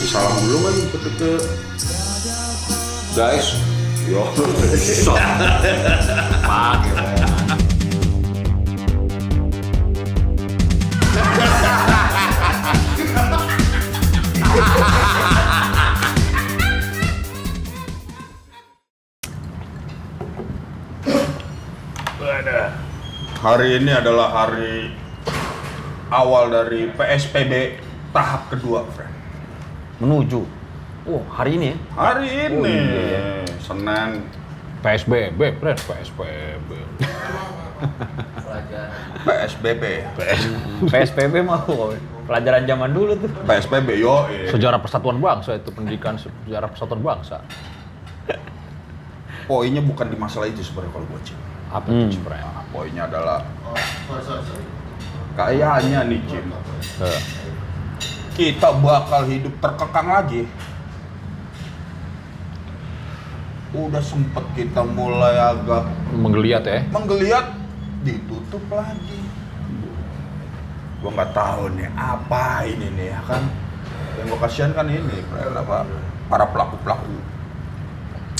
Kasih salam dulu kan ke guys. Yo. Pakai. Hari ini adalah hari awal dari PSBB tahap kedua, friend. Menuju. Oh, hari ini ya? Hari ini, Oh, iya. Senin. PSBB, friend, PSBB. PSBB. PSBB mah pelajaran zaman dulu tuh. PSBB, yo. Sejarah Persatuan Bangsa itu, pendidikan sejarah Persatuan Bangsa. Poinnya bukan di masalah itu sebenarnya kalau gue cek. Apa itu sebenarnya? Nah, poinnya adalah kayaknya nih Jim, kita bakal hidup terkekang lagi. Udah sempet kita mulai agak Menggeliat ya? menggeliat, ditutup lagi. Gua nggak tahu nih apa ini nih ya kan. Yang gua kasihan kan ini, apa para pelaku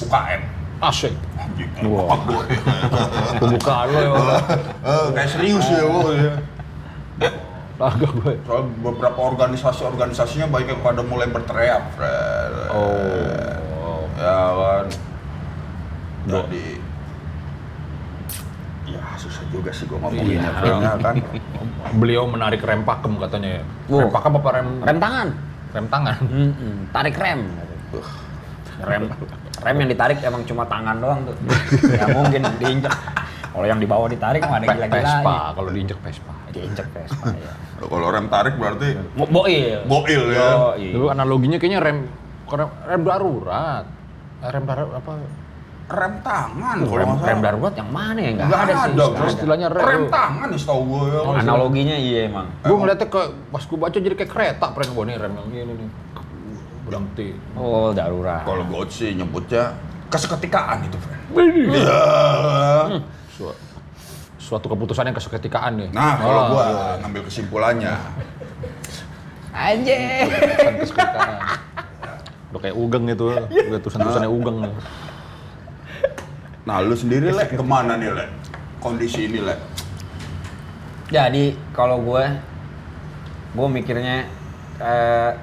UKM. Asik. Wah. Pembukaan lo ya. Kayak serius ya, ya. Agak gue. Soal beberapa organisasinya banyak yang pada mulai berteriak, friend. Oh. Ya kan. Jadi ya susah juga sih gua ngomonginnya, friend, kan. Beliau menarik rem pakem katanya ya. Oh. Rem pakem apa Rem tangan. Rem tangan? Tarik rem. Rem yang ditarik emang cuma tangan doang tuh. Nggak mungkin diinjek. Kalau yang di bawah ditarik mah ada gila-gila. Vespa, kalau diinjek Vespa. Diinjek Vespa ya. Kalau rem tarik berarti Boil. boil ya. Itu analoginya kayaknya rem darurat. Rem darurat apa? Rem tangan. kalau Rem, nggak salah. rem darurat yang mana ya? Nggak Nggak ada sih. ada, Nggak bro. ada. Istilahnya Rem tangan nih setahu gue ya. Analoginya iya emang. Gue ngeliatnya pas gue baca jadi kayak kereta, friend. Gue nih rem yang ini nih. Berhenti. Oh, darurat. Kalau gue sih nyebutnya keseketikaan itu, friend. Suatu keputusan yang keseketikaan nih. Nah, kalau gue ngambil kesimpulannya, Anjir. Keputusan keseketikaan. Udah kayak Ugeng itu, udah tulisan-tulisannya Ugeng nih. nah lu sendiri Lek, kemana nih Lek? Kondisi ini Lek? Jadi kalau gue mikirnya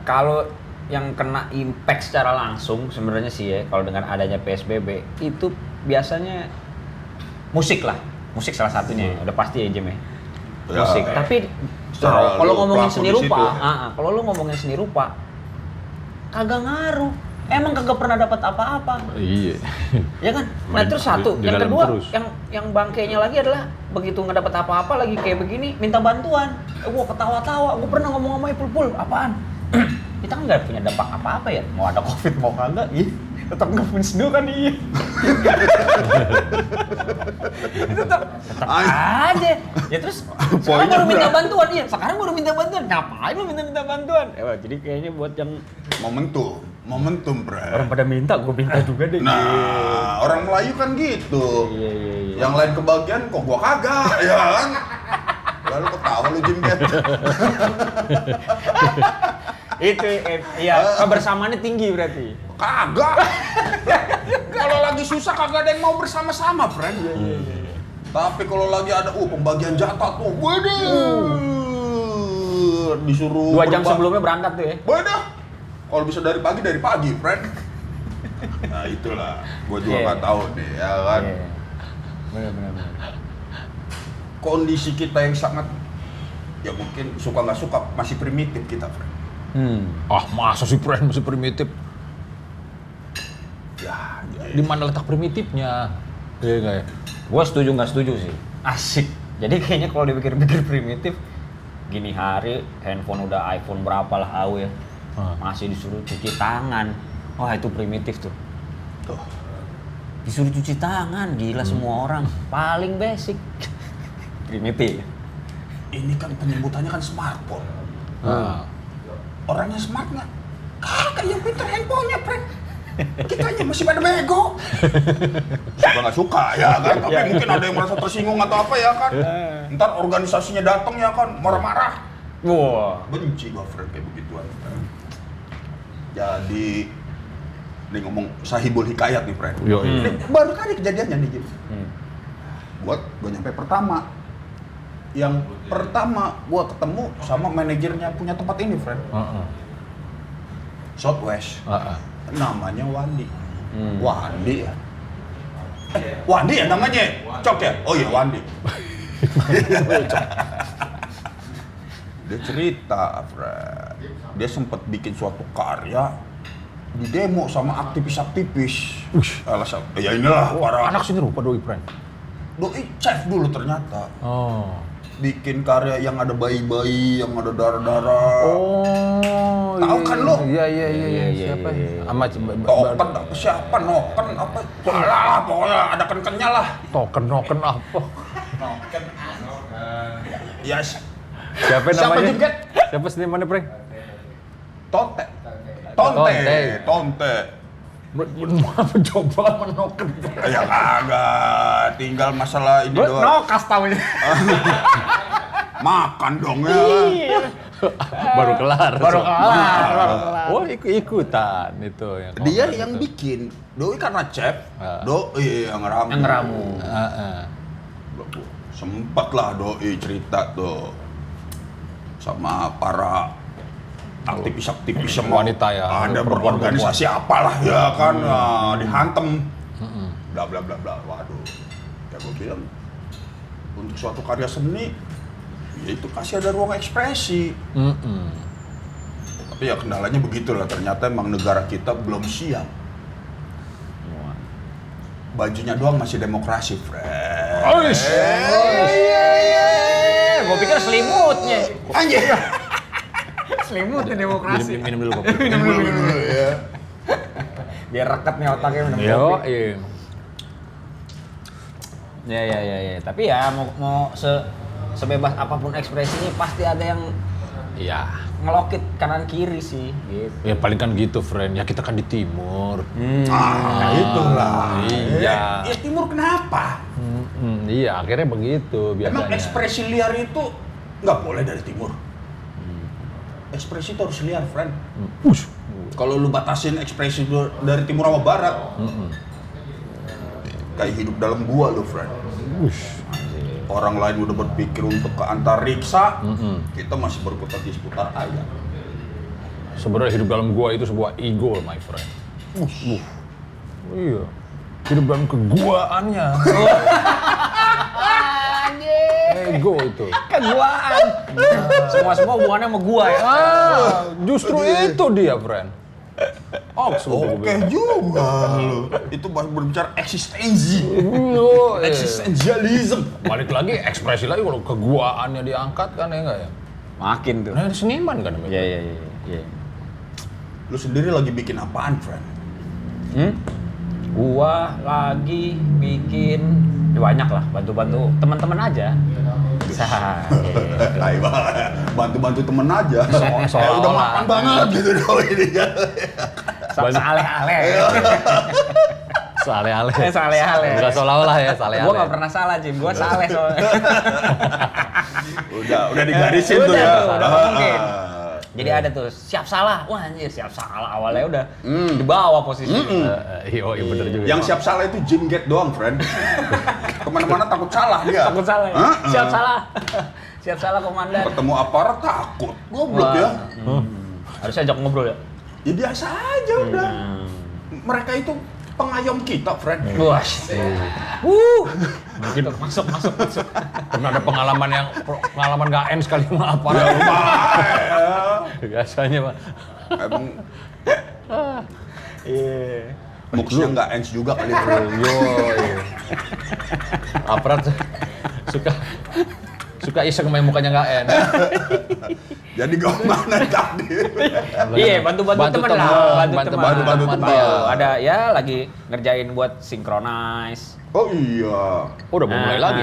kalau yang kena impact secara langsung sebenarnya sih ya kalau dengan adanya PSBB itu biasanya musik lah, musik salah satunya udah pasti ya Jem ya. Musik. Tapi Secara kalau lu ngomongin pelaku seni di rupa, situ. kalau lu ngomongin seni rupa kagak ngaruh. Emang kagak pernah dapat apa-apa. Iya. Ya kan? Nah Main terus satu, di yang dalam kedua, terus. yang bangkainya lagi adalah begitu nggak dapat apa-apa lagi kayak begini, minta bantuan. Gua ketawa-tawa, gua pernah ngomong sama Ipul, apaan? Kita kan nggak punya dampak apa-apa ya, mau ada COVID mau kagak, tetap nge-fans dulu kan iya. tetap aja. Ya terus sekarang Poinnya baru minta berat. bantuan, iya. Sekarang baru minta bantuan, ngapain lu minta bantuan? Jadi kayaknya buat yang Momentum, bre. orang pada minta, gua minta juga deh. Nah, orang Melayu kan gitu. Iya. Yang lain kebagian kok gua kagak, ya kan? Lalu ketawa lu Jim kan? Itu iya kebersamaannya tinggi berarti. Kagak. Kalau lagi susah kagak ada yang mau bersama-sama, friend. Tapi kalau lagi ada pembagian jatah tuh, disuruh 2 jam sebelumnya berangkat tuh ya. Waduh. Kalau bisa dari pagi, friend. Nah, itulah. Gua juga Iya. nggak tahu nih, ya kan. Benar. Kondisi kita yang sangat ya mungkin suka nggak suka masih primitif kita, friend. Masa sih friend masih primitif? Ya, Di mana letak primitifnya? Iya nggak ya? Gua setuju nggak setuju sih. Asik. Jadi kayaknya kalau dipikir-pikir primitif, gini hari handphone udah iPhone berapa lah AW ya. Masih disuruh cuci tangan. Wah itu primitif tuh. Disuruh cuci tangan, gila semua orang. Paling basic. Primitif. ini kan penyebutannya kan smartphone. Orangnya smart nggak? Kagak, yang pintar handphonenya, friend. Kitanya masih pada bego. Suka nggak suka ya kan, tapi mungkin ada yang merasa tersinggung atau apa ya kan. Ntar organisasinya datang ya kan, marah-marah. Wah. Benci gua, friend, kayak begituan. Jadi ini ngomong Sahibul Hikayat nih, friend. Yo, Ini baru kali kejadiannya nih, Jim. Gue nyampe pertama. Yang pertama gue ketemu sama manajernya punya tempat ini, friend. Southwest. Namanya Wandi. Wandi ya? Wandi ya namanya? Cok ya? Oh iya, Wandi. Dia cerita, Fred. Dia sempat bikin suatu karya di demo sama aktivis-aktivis. Alasan, ya inilah para Anak sini rupa doi, friend. doi chef dulu ternyata. Oh. Bikin karya yang ada bayi-bayi, yang ada darah-darah. Oh. Tahu kan lo? Iya. Siapa? Sama Token apa siapa? Noken apa? Alah, pokoknya ada kenkennya lah. token apa? Yes. Siapa Siapa namanya? juga? Siapa senimannya, Frank? Tonte. Tonte. Tonte. Mencoba menoken. Ya kagak, tinggal masalah ini doang. Nokas tau ini. Makan dong ya. Baru kelar. Baru kelar. Oh, ikutan itu yang. Dia yang bikin. Doi karena chef. Doi yang ramu. Yang ngeramu. Sempet lah doi cerita tuh sama para aktivis-aktivis sama wanita ya, ada perempuan-perempuan. berorganisasi apalah ya kan, dihantem bla bla bla bla. Waduh, ya gue bilang untuk suatu karya seni ya itu kasih ada ruang ekspresi. Tapi ya kendalanya begitulah, ternyata emang negara kita belum siap. Bajunya doang masih demokrasi, Fred. Oh, Gue pikir selimutnya. Anjir. Selimutnya demokrasi. Minum dulu kopi. Minum dulu ya. Biar reket nih otaknya minum Yo, kopi. iya. Ya. Tapi ya mau sebebas apapun ekspresinya pasti ada yang Iya. ngelokit kanan kiri sih gitu. Ya paling kan gitu, friend. Ya kita kan di timur. Itulah. Iya. Ya timur kenapa? Iya, akhirnya begitu biasanya. Emang ekspresi liar itu nggak boleh dari timur. Ekspresi itu harus liar, friend. Kalau lu batasin ekspresi lu dari timur sama barat, kayak hidup dalam gua lu, friend. Orang lain udah berpikir untuk ke antariksa, kita masih berkutat di seputar ayam. Sebenarnya hidup dalam gua itu sebuah ego, my friend. Iya. Hidup dalam keguaannya. Ego itu. Keguaan. Semua hubungannya sama gua ya. Justru itu dia, friend. Oke juga lu. Itu berbicara eksistensi. Eksistensialisme. Balik lagi ekspresi lagi kalau keguaannya diangkat kan ya enggak ya? Makin tuh. Nah, seniman kan namanya. Iya. Lu sendiri lagi bikin apaan, friend? Gua lagi bikin ya banyak lah, bantu-bantu teman-teman aja. Bantu-bantu temen aja. Soal-soal udah makan banget gitu dong ini. Saleh-aleh. Saleh-aleh. Saleh-aleh. Enggak seolah-olah ya, saleh-aleh. Gua nggak pernah salah, Jim. Gua saleh soalnya. Udah digarisin tuh Udah ya. tuh, udah mungkin. Jadi ada tuh siap salah. Wah anjir, siap salah awalnya udah di bawah posisinya. Iya, bener juga. Yang siap salah itu Jim Gate doang, friend. Kemana-mana takut salah dia. Takut salah. Ya? Siap salah. Siap salah komandan. Ketemu aparat takut. Goblok ya. Harus ajak ngobrol ya. Ya biasa aja udah. Mereka itu pengayom kita, friend. Wah. Mungkin masuk. Pernah ada pengalaman nggak end sekali sama aparat. Biasanya, Pak. Emang Iya. mooksnya nggak ends juga kali, bro. Iya. Aparat suka iseng main mukanya nggak end. Jadi gue mana tadi? Iya, bantu-bantu teman lah. Bantu-bantu teman. Ada ya lagi ngerjain buat synchronize. Oh iya. Oh, udah mulai lagi.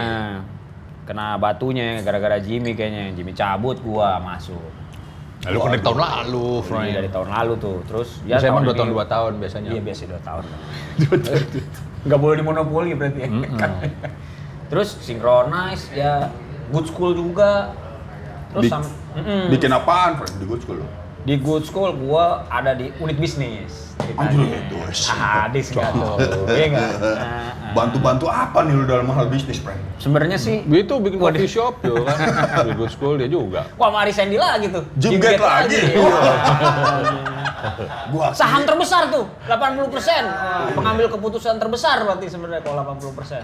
Kena batunya gara-gara Jimmy kayaknya. Jimmy cabut, gua masuk. Lalu kan dari tahun lalu, friend. Ini dari tahun lalu tuh. Terus Ya, saya emang 2 ini- tahun 2 tahun biasanya. Iya, biasa 2 tahun. Nggak boleh dimonopoli berarti ya. Terus synchronize ya good school juga. Terus Bikin apaan, friend? Di good school. Di Good School gua ada di unit bisnis. Anjir itu. Hadis enggak tuh. Iya enggak? Bantu-bantu apa nih lu dalam hal bisnis, friend? Sebenarnya sih Itu bikin coffee shop tuh kan. Di Good School dia juga. wah Mari Sandy lagi tuh. Gym Gate lagi. Gua Saham terbesar tuh, 80%. Pengambil keputusan terbesar berarti sebenarnya kalau 80%.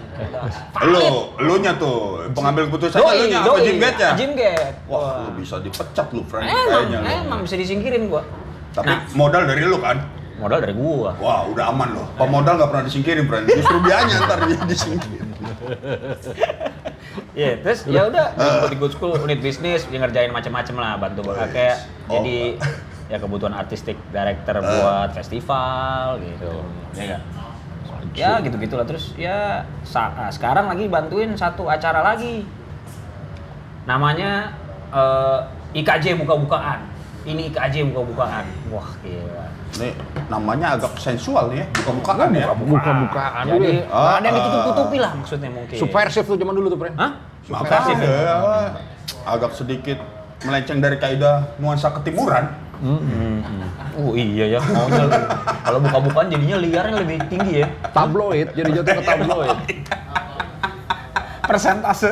lu nya tuh pengambil keputusan lu nya apa Gym Gate ya? Gym Gate. Wah, lu bisa dipecat lu, friend. Kayaknya lu. Emang bisa disingkirin gua. Tapi Nah, modal dari lu kan? modal dari gua. Wah, udah aman loh. Pemodal nggak pernah disingkirin, friend. Justru dianya ntar dia disingkirin. Iya, terus ya udah gua di Good School unit bisnis, dia ngerjain macam-macam lah, bantu kayak jadi ya kebutuhan artistik director buat festival gitu. Ya kan? Ya gitu-gitulah terus ya sekarang lagi bantuin satu acara lagi. Namanya IKJ buka-bukaan. Ini IKJ buka-bukaan. Wah, gila. Nih, namanya agak sensual nih ya, buka-bukaan ya. Buka-bukaan. Jadi Wih. ada yang ditutup-tutupi lah maksudnya mungkin. Subversif tuh zaman dulu tuh, Pren. Hah? Makasih ya. Agak sedikit melenceng dari kaidah nuansa ketimuran. Oh iya ya, maunya kalau buka-bukaan jadinya liarnya lebih tinggi ya. Tabloid, jadi jatuh ke tabloid. Persentase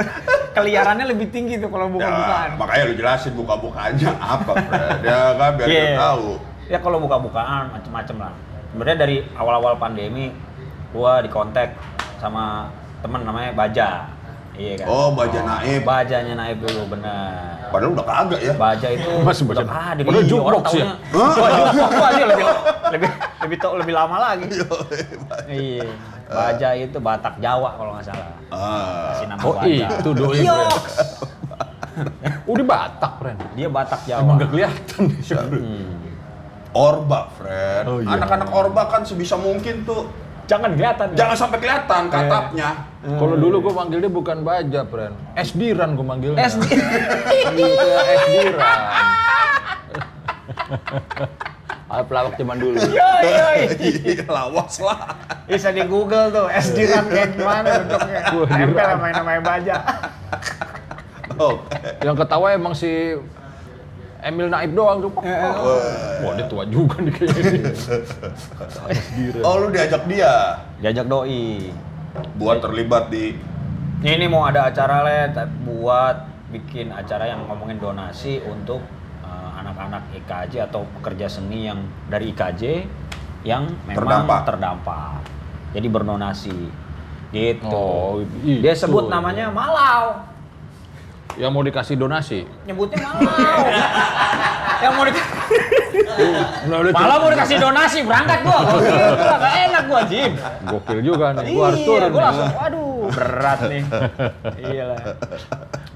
keliarannya lebih tinggi tuh kalau buka-bukaan. Ya, makanya lu jelasin buka-bukaannya apa, Fred. Ya kan biar Iya. dia tahu. Ya kalau buka-bukaan macem-macem lah. Sebenarnya dari awal-awal pandemi gua dikontak sama temen namanya Baja. Iya kan? Oh, Baja Naib. Bajanya Naib dulu bener. Padahal udah kagak ya. Baja itu Masih Baja. udah ada Padahal di jukebox orang ya? taunya. Wah, jukebox gua aja lebih lama lagi. Iya. Baja itu Batak Jawa kalau nggak salah. Kasih nama Oh Baja. itu doi. Iya. Udah Batak, Pren. Dia Batak Jawa. Emang gak kelihatan. Orba, Fred. Oh, iya. Anak-anak Orba kan sebisa mungkin tuh Jangan kelihatan. jangan sampai kelihatan katapnya. Kalau dulu gue manggil dia bukan Baja, Pren. Esdiran gue manggilnya. SD. Iya, Esdiran. Pelawak zaman dulu. Iya, lawas lah. Bisa di Google tuh, SD Ran kayak gimana bentuknya. Wah, Nempel Diran. sama yang namanya Baja. Oke. Yang ketawa emang si Emil Naib doang tuh. Wah, dia tua juga nih kayaknya. Oh, lu diajak dia Diajak doi. buat terlibat di Ini mau ada acara buat bikin acara yang ngomongin donasi untuk anak-anak IKJ atau pekerja seni yang dari IKJ yang memang terdampak. Jadi berdonasi. Gitu. Oh, Dia itu. sebut namanya Malau. Yang mau dikasih donasi. Nyebutnya Malau. Yang mau Malah mau dikasih donasi, berangkat gua. Kalau gitu lah, gak enak gua, Jim. Gokil juga nih. Gua harus turun. Gua nih. langsung, waduh, berat nih. Iyalah.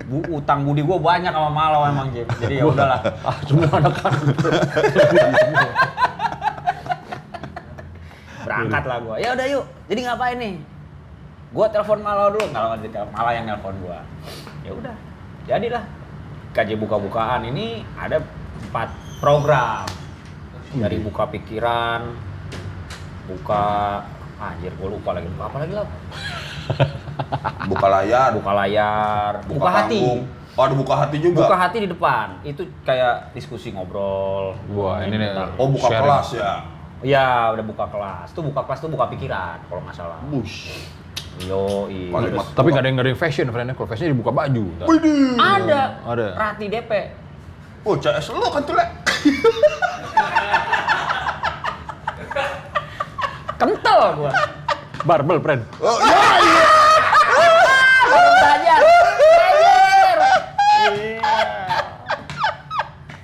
Utang budi gua banyak sama Malau emang, Jim. Jadi ya udahlah. Semua anak-anak. Berangkat lah gua. Ya udah yuk. Jadi ngapain nih? Gua telepon Malau dulu, kalau di Malau yang nelpon gua. Ya udah. Jadilah. KJ buka-bukaan ini ada 4 program. Dari buka pikiran, buka anjir gua lupa lagi. Buka apa lagi lah? buka layar, Buka layar, buka hati. panggung. Oh, ada buka hati juga. Buka hati di depan. Itu kayak diskusi ngobrol. Wah, ini nih. Bentar. Oh, buka Sharing. kelas ya. Iya, udah buka kelas. Tuh buka kelas tuh buka pikiran kalau nggak salah. Bush. Yo, iya. Kalimat Tapi nggak ada yang fashion, friend. Kalau fashionnya dibuka baju. ntar. Widih. Ada. Ada. Rati DP. Oh, CS lu kan tuh, Le. Kental gua. Barbel, friend. Oh, iya. Baru belajar. Belajar. Iya.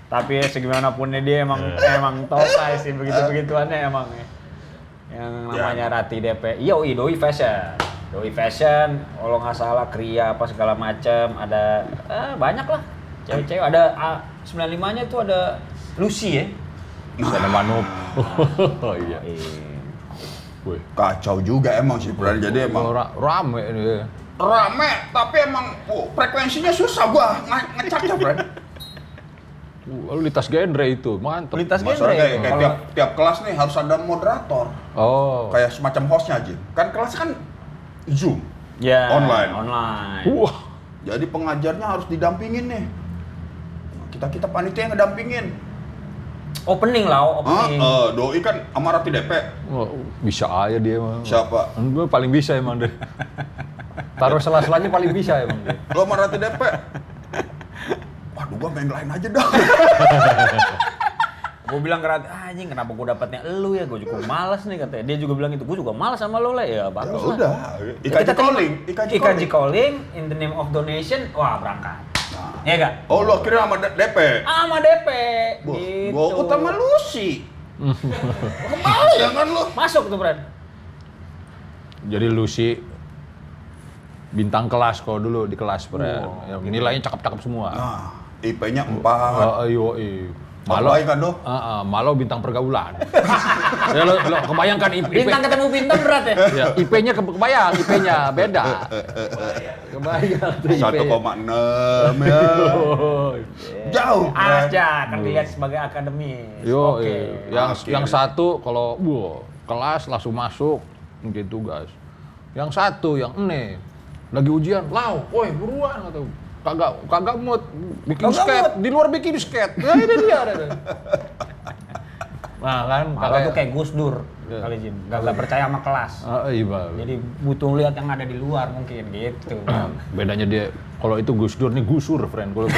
Tapi ya segimanapun dia emang tokai sih begitu-begituannya emang ya. Yang namanya Rati DP. Iya, Doi Fashion. Doi Fashion, kalau nggak salah Kria apa segala macam, ada banyak lah. Cewek-cewek ada 95-nya tuh ada Lucy ya. Sana Manup. Oh iya. Wih. Kacau juga emang sih, Bro. Jadi emang Rame ini. rame, tapi emang frekuensinya susah gua ngecaknya, Bro. Lalu lintas genre itu, mantap. Lintas genre. Masalah kayak Kalau- tiap kelas nih harus ada moderator. Oh. Kayak semacam hostnya aja. Kan kelas kan Zoom. Ya, Online. Online. Wah. Jadi pengajarnya harus didampingin nih. Kita panitia yang ngedampingin. Opening lah, opening. Doi kan sama Rati DP. Oh, bisa aja dia emang. Siapa? Gue paling bisa emang deh. Taruh sela-selanya paling bisa emang dia. Lo sama Rati DP? Waduh, gua main lain aja dah. Gue bilang ke Rati, anjing kenapa gue dapetnya elu ya, gue juga malas nih katanya. Dia juga bilang itu, gue juga malas sama lo lah ya, bagus lah. Udah, Kita IKJ calling in the name of donation, wah berangkat. Nah. Ya gak? Oh, lo akhirnya sama DP? Sama DP, Bos, gitu. gua ikut sama Lucy. Kebayang kan lo? Masuk tuh, Bran. Jadi Lucy bintang kelas kalau dulu di kelas, yang nilainya cakep-cakep semua. Nah, IP-nya 4. Ayo, Malah kan do? Malah bintang pergaulan. Ya lo kebayangkan IP. Bintang ketemu bintang berat ya? Ya, IP-nya kebayang, IP-nya beda. Kebayang tuh IP. 1,6 ya. Jauh. Aja, kan dilihat sebagai akademis. Yo, Oke. yang satu kalau kelas langsung masuk mungkin tugas. Yang satu yang lagi ujian, woi buruan atau kagak mood bikin skate di luar bikin skate. Ya ini dia ada. Nah kan, Kalau tuh kayak Gus Dur kali Jim, gak percaya sama kelas. Iya. Jadi butuh lihat yang ada di luar mungkin gitu. Bedanya dia kalau itu Gus Dur nih gusur, friend. Kalau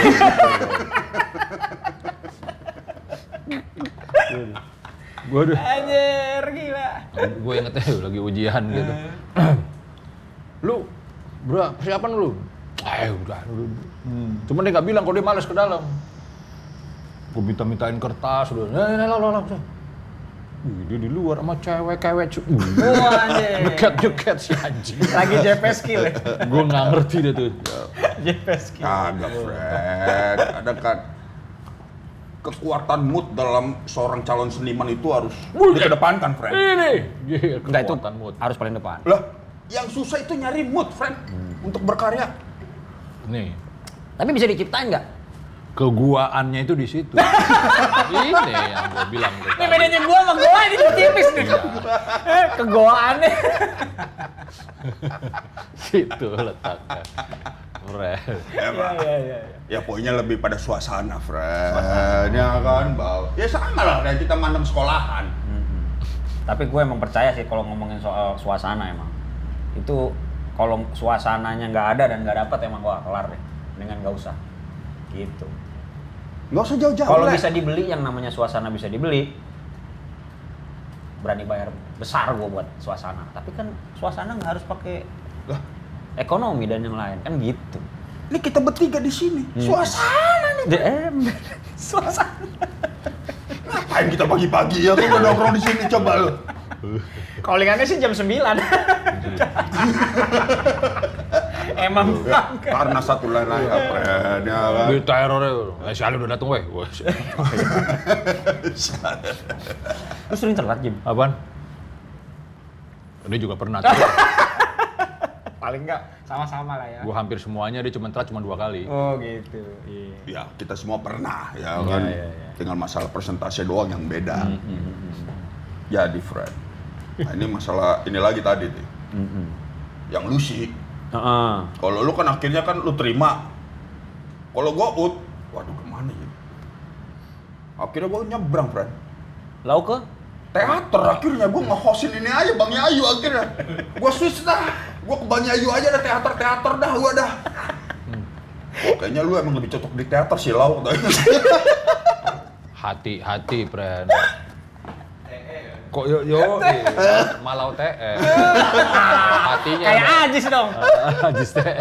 gue Anjir, gila. Gue ingetnya lagi ujian gitu. Lu, bro, persiapan lu? Udah. Cuman dia nggak bilang kalau dia malas ke dalam. Gue mintain kertas, udah. Dia di luar sama cewek-cewek. Wah, anjir. Nyuket si anjing. Lagi JP skill ya. Gue nggak ngerti deh tuh. JP skill. Kagak, Fred. Ada kan kekuatan mood dalam seorang calon seniman itu harus dikedepankan, Fred. Ini. Enggak, itu Kekuatan mood. harus paling depan. Lah, yang susah itu nyari mood, Fred, untuk berkarya. Nih. Tapi bisa diciptain nggak? Keguaannya itu di situ. Ini yang gue bilang. Ini bedanya gua sama gua ini tipis nih. Kegoaannya. Situ letaknya. Fred. Ya pokoknya lebih pada suasana, Fred. Ya kan, ya sama lah kayak kita mandang sekolahan. Tapi gue emang percaya sih kalau ngomongin soal suasana emang. Itu kalau suasananya nggak ada dan nggak dapet emang gua kelar deh. Dengan nggak usah. Gitu. Nggak usah jauh-jauh. Kalau bisa dibeli, yang namanya suasana bisa dibeli, berani bayar besar gua buat suasana. Tapi kan suasana nggak harus pakai ekonomi dan yang lain kan gitu. Ini kita bertiga di sini. Suasana nih. Suasana. Ngapain kita pagi-pagi ya? Tuh nongkrong di sini coba lu. Callingannya sih jam 9. Emang Karena satu lain ya, Fred. Ya kan. Di terornya, si Ali udah dateng weh. Lu sering telat, Jim? Apaan? Dia juga pernah telat. Paling enggak sama-sama lah ya. Gue hampir semuanya, dia cuma telat 2 kali. Oh gitu. Iya. Ya, kita semua pernah ya kan. Tinggal masalah persentase doang yang beda. Jadi, Fred. Nah, ini masalah ini lagi tadi nih. Yang Lucy. Kalau lu kan akhirnya kan lu terima. Kalau gua waduh kemana ya? Akhirnya gua nyebrang, Fred. Lau ke? Teater akhirnya gua nge-hostin ini aja Bang Yayu akhirnya. Gua switch dah. Gua ke Bang Yayu aja dah, teater dah gua dah. Oh, kayaknya lu emang lebih cocok di teater sih, Lau. Hati-hati, friend. Kok yo malau TE. Hatinya. Kayak Ajis dong. Ajis TE.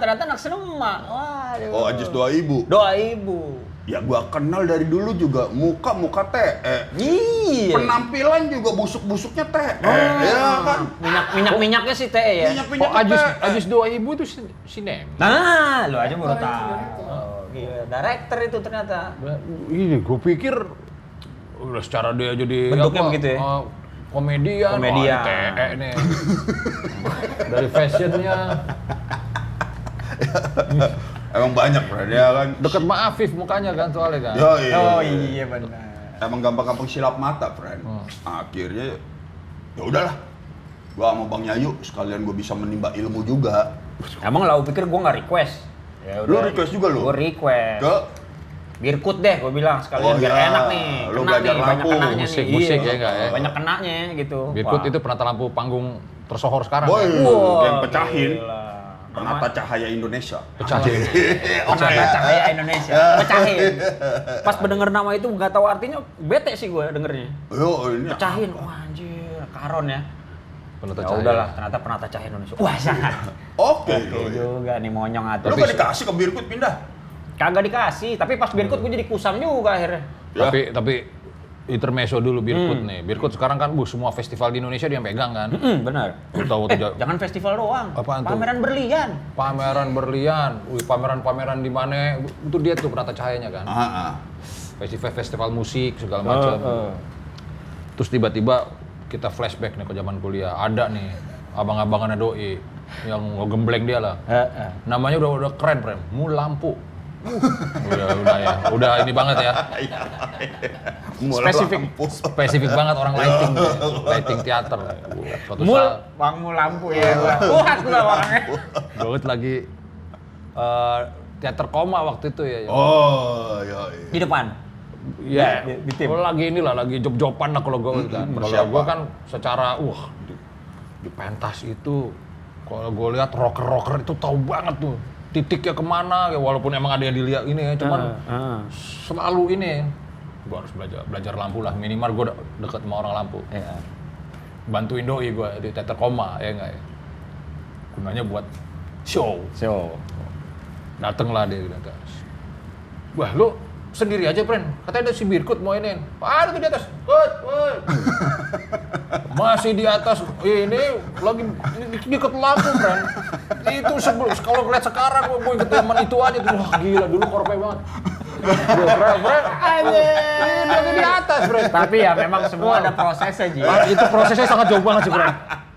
Ternyata anak Senemak. Waduh. Oh, Ajis doa ibu. Doa ibu. Ya gua kenal dari dulu juga muka TE. Iya. Penampilan juga busuk-busuknya TE. Ya kan? Minyak-minyaknya sih TE ya. Minyak-minyak Kok Ajis doa ibu itu sinem. Nah, lu aja baru tahu. Gila, director itu ternyata. Ini gue pikir udah secara dia jadi bentuknya begitu ya? Komedian. TE nih. Dari fashionnya. Emang banyak, Fred, ya kan? Deket sama Afif mukanya kan soalnya kan. Oh iya benar. Emang gampang-gampang silap mata, Fred. Akhirnya ya udahlah. Gua sama Bang Yayu sekalian gua bisa menimba ilmu juga. Emang lau pikir gua nggak request. Ya Lu request juga lu? Gua request. Ke Birkut deh gue bilang sekalian Oh, biar iya. enak nih. Lu Kena belajar nih, banyak lampu. kenanya Musik nih. Iya. ya enggak ya? Banyak kenanya gitu. Birkut Wah. itu penata lampu panggung tersohor sekarang. Boy. Ya? Wah, yang pecahin. gila. Penata cahaya Indonesia. Pecahin. Penata cahaya Indonesia. Pecahin. Pas mendengar nama itu nggak tahu artinya, bete sih gue dengernya. Yo, ini Pecahin. apa? Wah anjir, karon ya. Penata Ya cahaya. udahlah, ternyata penata cahaya Indonesia. Wah, sangat. Oke. Oke juga nih monyong atuh. Lu gak dikasih ke Birkut pindah? Kagak dikasih, tapi pas Birkut gue jadi kusam juga akhirnya. Ya. Tapi intermezzo dulu Birkut nih. Birkut sekarang kan semua festival di Indonesia dia yang pegang kan. Benar. Lu tahu tuh Jangan festival doang. Apaan tuh? Pameran berlian. pameran berlian. Wih, pameran di mana? Itu dia tuh penata cahayanya kan. Festival musik segala macam. Terus tiba-tiba kita flashback nih ke zaman kuliah. Ada nih abang-abangannya doi yang ngegembleng dia lah. Namanya udah keren, Prem. Lampu. Udah ya. Udah ini banget ya. Spesifik banget orang lighting. Lighting teater. Suatu saat Bang Mul lampu ya. Kuat gua orangnya. gue lagi teater koma waktu itu ya. Oh, iya. Di depan. Iya, di tim. Kalau lagi inilah, lagi job-joban lah kalau gue kan. Kalau Siapa? gue kan secara, di pentas itu, kalau gue lihat rocker-rocker itu tahu banget tuh titiknya kemana, ya, walaupun emang ada yang dilihat ini ya, cuman selalu ini. Gue harus belajar lampu lah, minimal gue deket sama orang lampu. Iya. Bantuin doi gue di teater koma, ya enggak ya. Gunanya buat show. So. Datenglah dia ke atas. Wah, lu sendiri aja, Pren. Katanya ada si Birkut mau inin. Ada tuh di atas. Woi. Masih di atas ini lagi deket lampu, Pren. Itu sebelum kalau ngeliat sekarang gue inget zaman itu aja tuh. Wah, gila dulu korpe banget. Pren. Dia di atas, Pren. Tapi ya memang semua ada prosesnya, Ji. Itu prosesnya sangat jauh banget sih, Pren.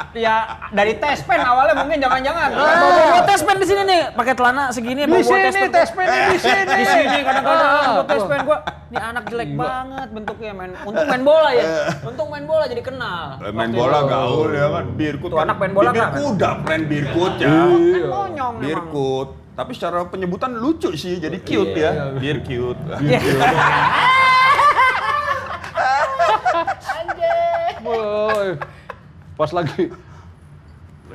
Ya dari tes pen awalnya mungkin jangan-jangan. Bawa tes pen di sini nih, pakai celana segini bawa tes pen. di sini. Di sini kadang-kadang bawa tes pen gua. Ini anak jelek banget bentuknya untung main bola ya. Untung main bola jadi kenal. Main bola gaul ya kan, Birkut. Tuh kan. anak main bola Bibir kan? kuda, friend Birkut ya. Kan monyong memang. Birkut. Tapi secara penyebutan lucu sih, jadi cute ya. Birkut. Boy. Pas lagi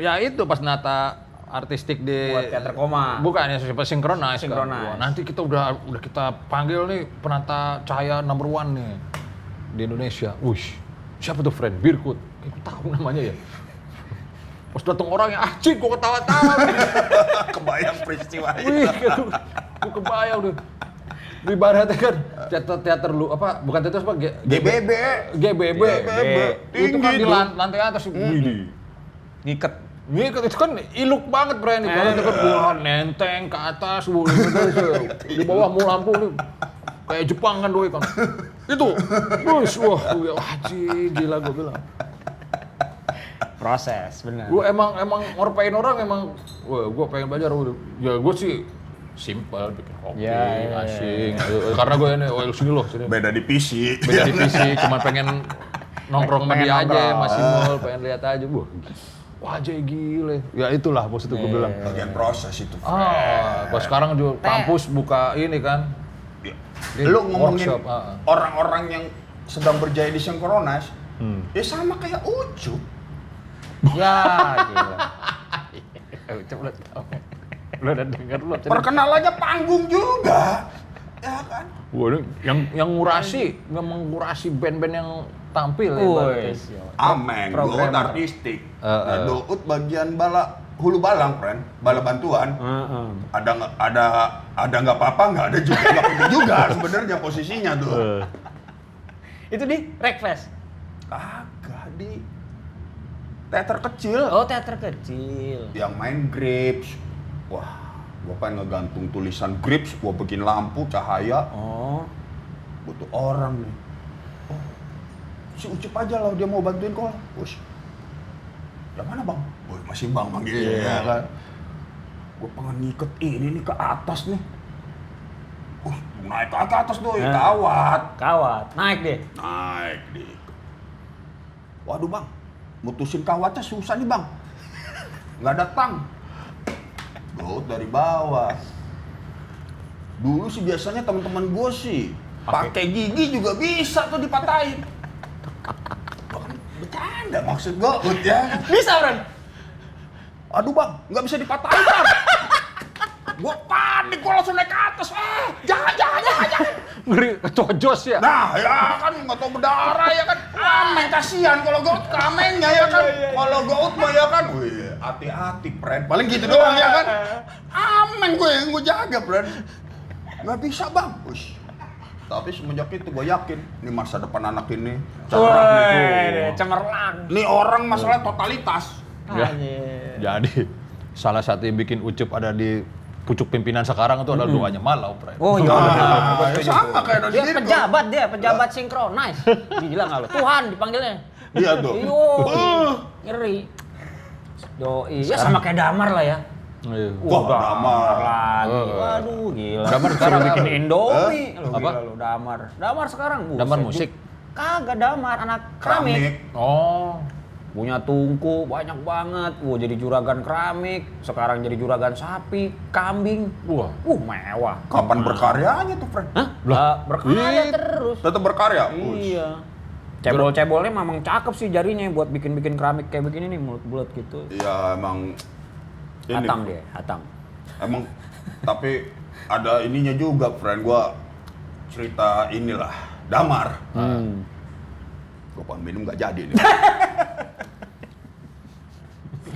ya itu pas nata artistik di Buat teater koma. Bukan ya sinkronize. Kan. Synchronize. Wah, nanti kita udah kita panggil nih penata cahaya number 1 nih di Indonesia. Wush. Siapa tuh friend? Birkut. Tahu namanya ya. Pas datang orang yang cik gua ketawa-tawa. Kebayang peristiwa itu. Wih, gua kebayang tuh. Ibaratnya kan teater lu apa bukan teater apa GBB. GBB. Itu kan Tinggi di tuh. lantai atas. Wih. Ngiket. Ini itu kan iluk banget, Bro. Ibaratnya kan wah nenteng ke atas, di bawah mau lampu nih. Kayak Jepang kan doi kan. Itu. Wah, anjing gila gua bilang. Proses, benar. Gua emang ngorpain orang emang gua pengen belajar. Ya gua sih simple bikin kopi, Ya. asing. Karena gue ini, sini loh, sini. Beda divisi. Beda divisi, cuma pengen nongkrong sama Pengen dia aja, nongkrong. masih mall, pengen lihat aja. Wah, aja gile. Ya itulah bos itu gue bilang. Bagian proses itu. Kalau sekarang juga kampus buka ini kan. Lu ngomongin workshop, orang-orang yang sedang berjaya di Synchronize, ya sama kayak Ucup. Ya, gila. Coba lu udah denger lu. Perkenalannya panggung juga. Ya kan? Wah, yang mengurasi band-band yang tampil ya. Woi. Ameng, Dout Programmer. artistik. Nah, Dout bagian hulu balang, friend. Bala bantuan. Ada nggak apa-apa, nggak ada juga nggak penting juga sebenarnya posisinya tuh. Itu di Rekfest. Kagak di teater kecil Oh, teater kecil. yang main Grips. Wah, gua pengen ngegantung tulisan Grips, gua bikin lampu, cahaya, Oh. butuh orang nih. Oh, si Ucup aja lah, dia mau bantuin kok. Ush. Yang mana bang? Oh, masih bang manggil ya kan. Gua pengen ngiket ini nih ke atas nih. Naik ke atas tuh, Kawat. Naik deh. Naik di. Waduh bang, mutusin kawatnya susah nih bang. Nggak ada tang. Dout dari bawah. Dulu sih biasanya teman-teman gue sih pakai gigi juga bisa tuh dipatahin. Bercanda maksud gue, Ut ya. Bisa, Bran? Aduh bang, nggak bisa dipatahin bang. Gue panik, gue langsung naik ke atas. Jangan. Ngeri kecojos ya. Nah ya kan, nggak tau berdarah ya kan. Ameng kasihan kalau Gout ke amengnya ya kan. Kalau Gout mah ya kan, wih hati-hati friend. Paling gitu doang ya kan. Ameng gue yang gue jaga friend. Nggak bisa bang. Ush. Tapi semenjak itu gue yakin, nih masa depan anak ini cemerlang nih. Cemerlang. Nih orang masalah totalitas. Ya. Jadi salah satu yang bikin Ucup ada di pucuk pimpinan sekarang itu adalah doanya Malau, Bray. Oh iya. Nah, sama kayak Dia Dirgo. pejabat sinkronize. Gila nggak lo? Tuhan dipanggilnya. Iya tuh. Iyo, ngeri. Yoi, ya sama kayak Damar lah ya. Iya. Wah, Damar. Lagi. Heeh. Waduh, gila. Damar sekarang bikin apa? Indomie. Lu Apa? gila lu, Damar. Damar sekarang. Damar buset. musik? Kagak Damar, anak keramik. Oh. Punya tungku banyak banget. Jadi juragan keramik, sekarang jadi juragan sapi, kambing. Wah. Mewah. Kapan berkaryanya tuh, friend? Hah? Berkarya terus. Tetap berkarya? Iya. Cebol-cebolnya memang cakep sih jarinya buat bikin-bikin keramik kayak begini nih, mulut bulat gitu. Iya, emang ini. Hatam dia, hatam. Emang tapi ada ininya juga, friend. Gua cerita inilah, Damar. Gua pengen minum nggak jadi nih.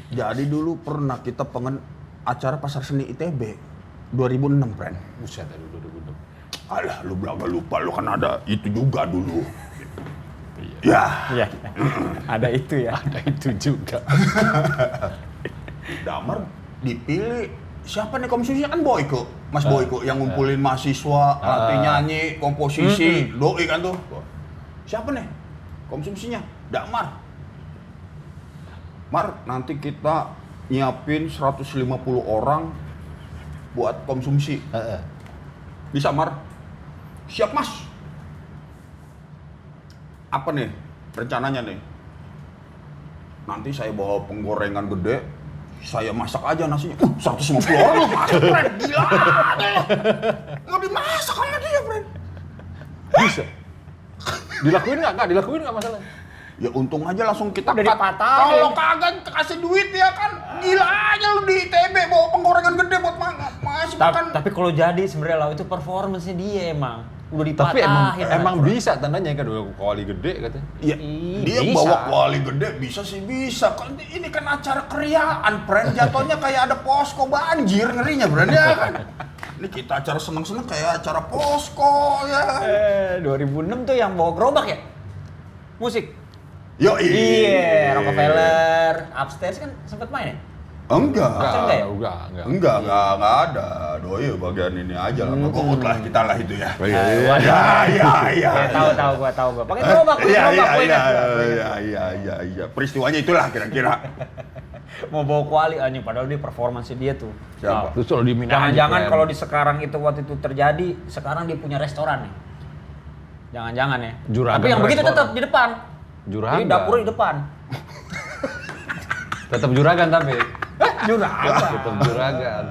Jadi dulu pernah kita pengen acara pasar seni ITB 2006, friend. Buset, aduh, duduk. Alah, lu belaga lupa, lu kan ada itu juga dulu. Ya, Iya. Ada itu ya. Ada itu juga. Damar dipilih. Siapa nih komposisinya kan Boyko, Mas Boyko yang ngumpulin mahasiswa, latih nyanyi, komposisi, doi kan tuh. Siapa nih komposisinya? Damar. Mar, nanti kita nyiapin 150 orang buat konsumsi. Bisa, Mar? Siap, Mas. Apa nih rencananya nih? Nanti saya bawa penggorengan gede, saya masak aja nasinya. 150 orang lu masak, friend. Gila deh. Nggak dimasak sama dia, friend. Bisa. Dilakuin nggak masalah. Ya untung aja langsung kita Udah cut. dipatahin. Kalau kagak kasih duit ya kan, gila aja lu di ITB bawa penggorengan gede buat masih makan. Tapi kalau jadi sebenarnya lah itu performance-nya dia emang. Udah Tapi dipatahin. emang bisa tandanya kan udah kuali gede katanya. Ya, Ih, dia bisa. bawa kuali gede bisa sih bisa. Kan ini kan acara keriaan, friend. Jatuhnya kayak ada posko banjir ngerinya, friend ya kan. Ini kita acara seneng-seneng kayak acara posko ya. 2006 tuh yang bawa gerobak ya? Musik. Yo Iya, Rockefeller, Upstairs kan sempet main ya? Enggak. Enggak ya? Enggak. Enggak ada. Doi bagian ini aja lah. Gout lah kita lah itu ya. Iya. Iya. Tahu gua. Pakai gerobak, Iya. gua ingat. Iya. Peristiwanya itulah kira-kira. Mau bawa kuali anjing padahal dia performance dia tuh. Siapa? Terus kalau diminta Jangan-jangan kalau di sekarang itu waktu itu terjadi, sekarang dia punya restoran nih. Jangan-jangan ya. Juragan Tapi yang begitu restoran. tetap di depan. Juragan. Jadi dapurnya di depan. Tetap juragan tapi. Juragan. Tetap juragan.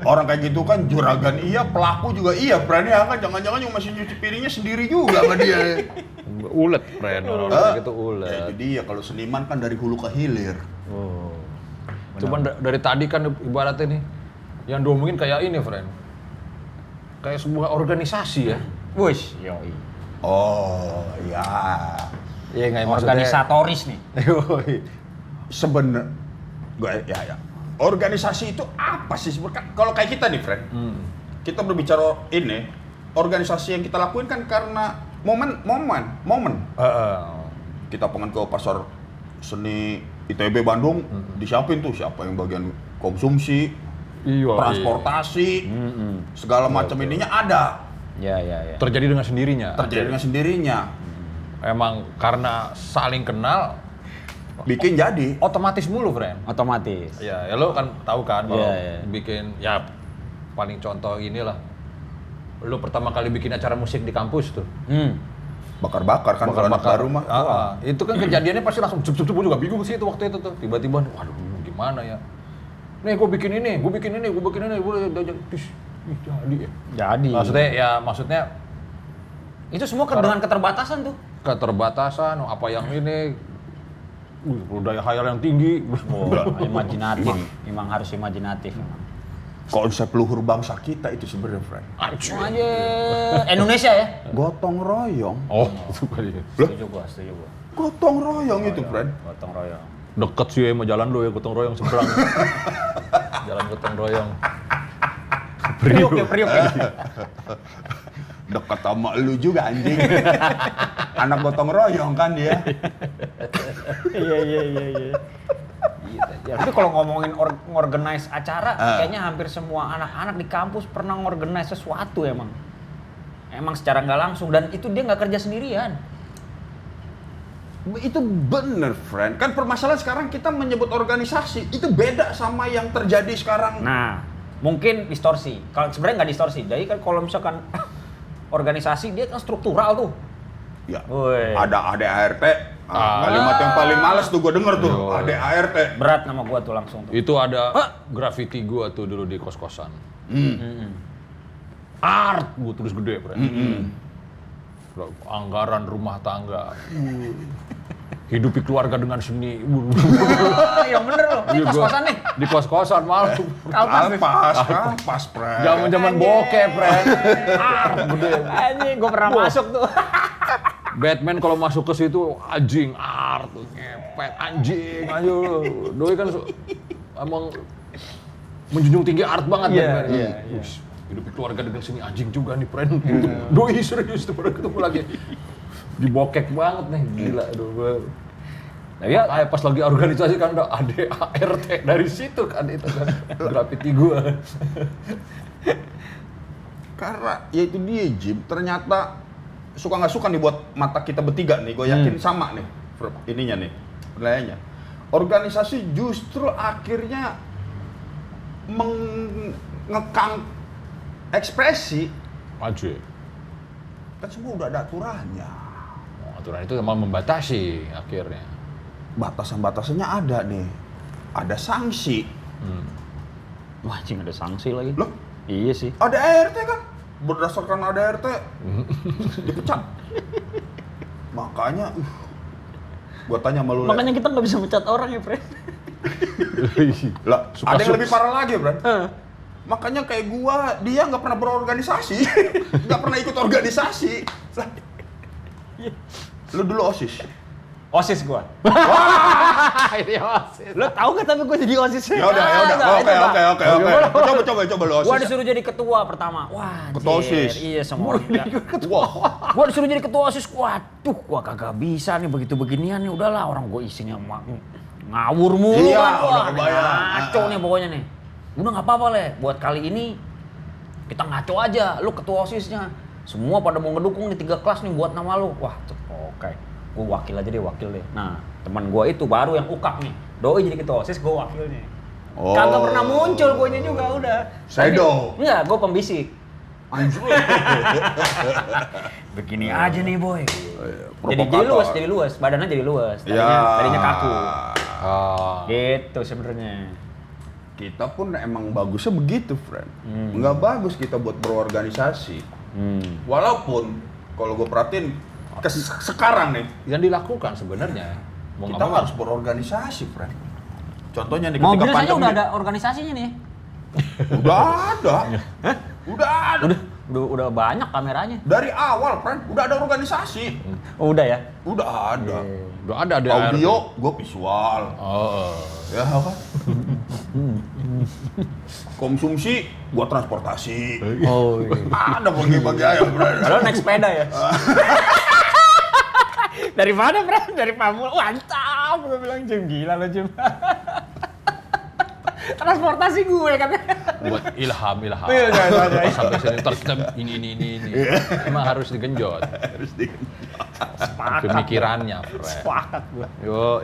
Orang kayak gitu kan juragan iya, pelaku juga iya. Berani ya kan jangan-jangan yang masih nyuci piringnya sendiri juga sama dia. Ulet, friend. Orang kayak gitu Ya ulet. itu dia, kalau seniman kan dari hulu ke hilir. Oh. Cuman dari tadi kan ibaratnya nih yang diomongin kayak ini, friend. Kayak sebuah organisasi ya. Wush, yoi. Oh, ya. Iya nggak Organisatoris nih. Sebenarnya ya. Organisasi itu apa sih sebenarnya? Kalau kayak kita nih, friend. Kita berbicara ini, organisasi yang kita lakuin kan karena momen. Kita pengen ke pasar seni ITB Bandung, disiapin tuh siapa yang bagian konsumsi, transportasi, segala macam ininya ada. Ya. Terjadi dengan sendirinya. Terjadi dengan sendirinya. Emang karena saling kenal, Bikin jadi. otomatis mulu, friend. Otomatis. Ya lo kan tahu kan kalau Iya. bikin ya paling contoh inilah. Lo pertama kali bikin acara musik di kampus tuh. Bakar-bakar kan kalau anak baru mah. Itu kan kejadiannya pasti langsung cup gue juga bingung sih itu waktu itu tuh. Tiba-tiba waduh gimana ya. Nih gue bikin ini, Jadi ya. Jadi. Maksudnya Itu semua dengan keterbatasan tuh. keterbatasan, apa yang ini, daya khayal yang tinggi. Imajinatif. Memang harus imajinatif. Konsep luhur bangsa kita itu sebenarnya, friend. Aja Indonesia ya. Gotong royong. Oh, itu kali. Setuju gua. Gotong royong itu, friend. Gotong royong. Deket sih sama jalan lu ya, gotong royong seberang. Jalan gotong royong. Priuk ya. Dekat sama lu juga anjing. Anak gotong royong kan dia. Iya. Ya, tapi kalau ngomongin organize acara, kayaknya hampir semua anak-anak di kampus pernah organize sesuatu emang. Emang secara nggak langsung, dan itu dia nggak kerja sendirian. Itu bener, friend. Kan permasalahan sekarang kita menyebut organisasi, itu beda sama yang terjadi sekarang. Nah, mungkin distorsi. Kalau sebenarnya nggak distorsi. Jadi kan kalau misalkan organisasi dia kan struktural tuh. Ya, Woi. ada ADART. Kalimat yang paling males tuh gue denger tuh, ADART. Berat nama gua tuh langsung tuh. Itu ada graffiti gua tuh dulu di kos-kosan. Art, gua tulis gede, Bro. Anggaran rumah tangga. Hidupi keluarga dengan seni. Yang bener loh. Ini Iya, kos-kosan nih. Di kos-kosan malu. Kalpas, friend. Zaman bokep, friend. Art gede. Anjing, gua pernah masuk tuh. Batman kalau masuk ke situ anjing art, ngepet anjing aja. Doi kan emang menjunjung tinggi art banget Batman. Iya. Hidup keluarga dengan sini anjing juga nih, friend. Doi serius tuh pada ketemu lagi. Dibokek banget nih, gila aduh gua. Nah, ya, Pas lagi organisasi kan udah ADART dari situ kan itu kan graffiti gua. Karena ya itu dia, Jim. Ternyata suka nggak suka nih buat mata kita bertiga nih, gue yakin sama nih ininya nih penilaiannya. Organisasi justru akhirnya mengekang ekspresi. Maju. Kan semua udah ada aturannya. Aturan itu emang membatasi akhirnya. Batasan-batasannya ada nih. Ada sanksi. wah anjing ada sanksi lagi. Loh? Iya sih. Ada ART kan? Berdasarkan ADART dipecat. Makanya gua tanya sama lu. Makanya kita nggak bisa mencat orang ya, Fred. Lah, ada yang lebih parah lagi, Bro. Makanya kayak gua, dia nggak pernah berorganisasi, nggak pernah ikut organisasi. Lah, lu dulu OSIS. OSIS gua. Ini OSIS. Lo tahu nggak tapi gua jadi OSIS? Ya udah. Oke. Coba lu OSIS. Gua disuruh jadi ketua pertama. Wah, Ketua anjir. OSIS? Iya sama orang. Wah, Gua disuruh jadi ketua OSIS. Waduh, gua kagak bisa nih begitu beginian nih. Udahlah, orang gua isinya ngawur mulu Iya, kan. udah Wah, kebayang. ngaco nih pokoknya nih. Udah nggak apa-apa Le, buat kali ini kita ngaco aja. Lu ketua OSISnya. Semua pada mau ngedukung nih 3 kelas nih buat nama lu. Wah, tuh, oke. Gua wakil aja deh, wakil deh. Nah, teman gua itu baru yang ukap nih. Doi jadi ketua OSIS, gua wakilnya. Oh. Kagak pernah muncul guanya juga udah. Shadow. Enggak, gua pembisik. anjir. Begini aja nih boy. Jadi Provokator. luas, badannya jadi luas. Ya. Tadinya kaku. Ah. Gitu sebenarnya. Kita pun emang bagusnya begitu, friend. Nggak bagus kita buat berorganisasi. Walaupun kalau gue perhatiin sekarang nih, Yang dilakukan sebenarnya mau kita nggak mau harus berorganisasi, friend. Contohnya nih Mobil ketika saja pandemi. udah ada organisasinya nih. Udah ada. Udah ada. Udah banyak kameranya. Dari awal, friend, udah ada organisasi. Oh, udah ya. Udah ada. udah ada Audio, gue visual. Oh. Ya kan? Konsumsi, gua transportasi. Oh iya. Ada bagi-bagi ayam, friend. Kalau naik sepeda ya. Dari mana, Bro? Dari Pamul. Mantap, gue bilang Jim, gila lo Jim. Transportasi gue katanya. Buat ilham. Iya. Sampai sini ntar kita ini. Emang harus digenjot. Harus di Pemikirannya, Fred. Sepakat gue. Yo,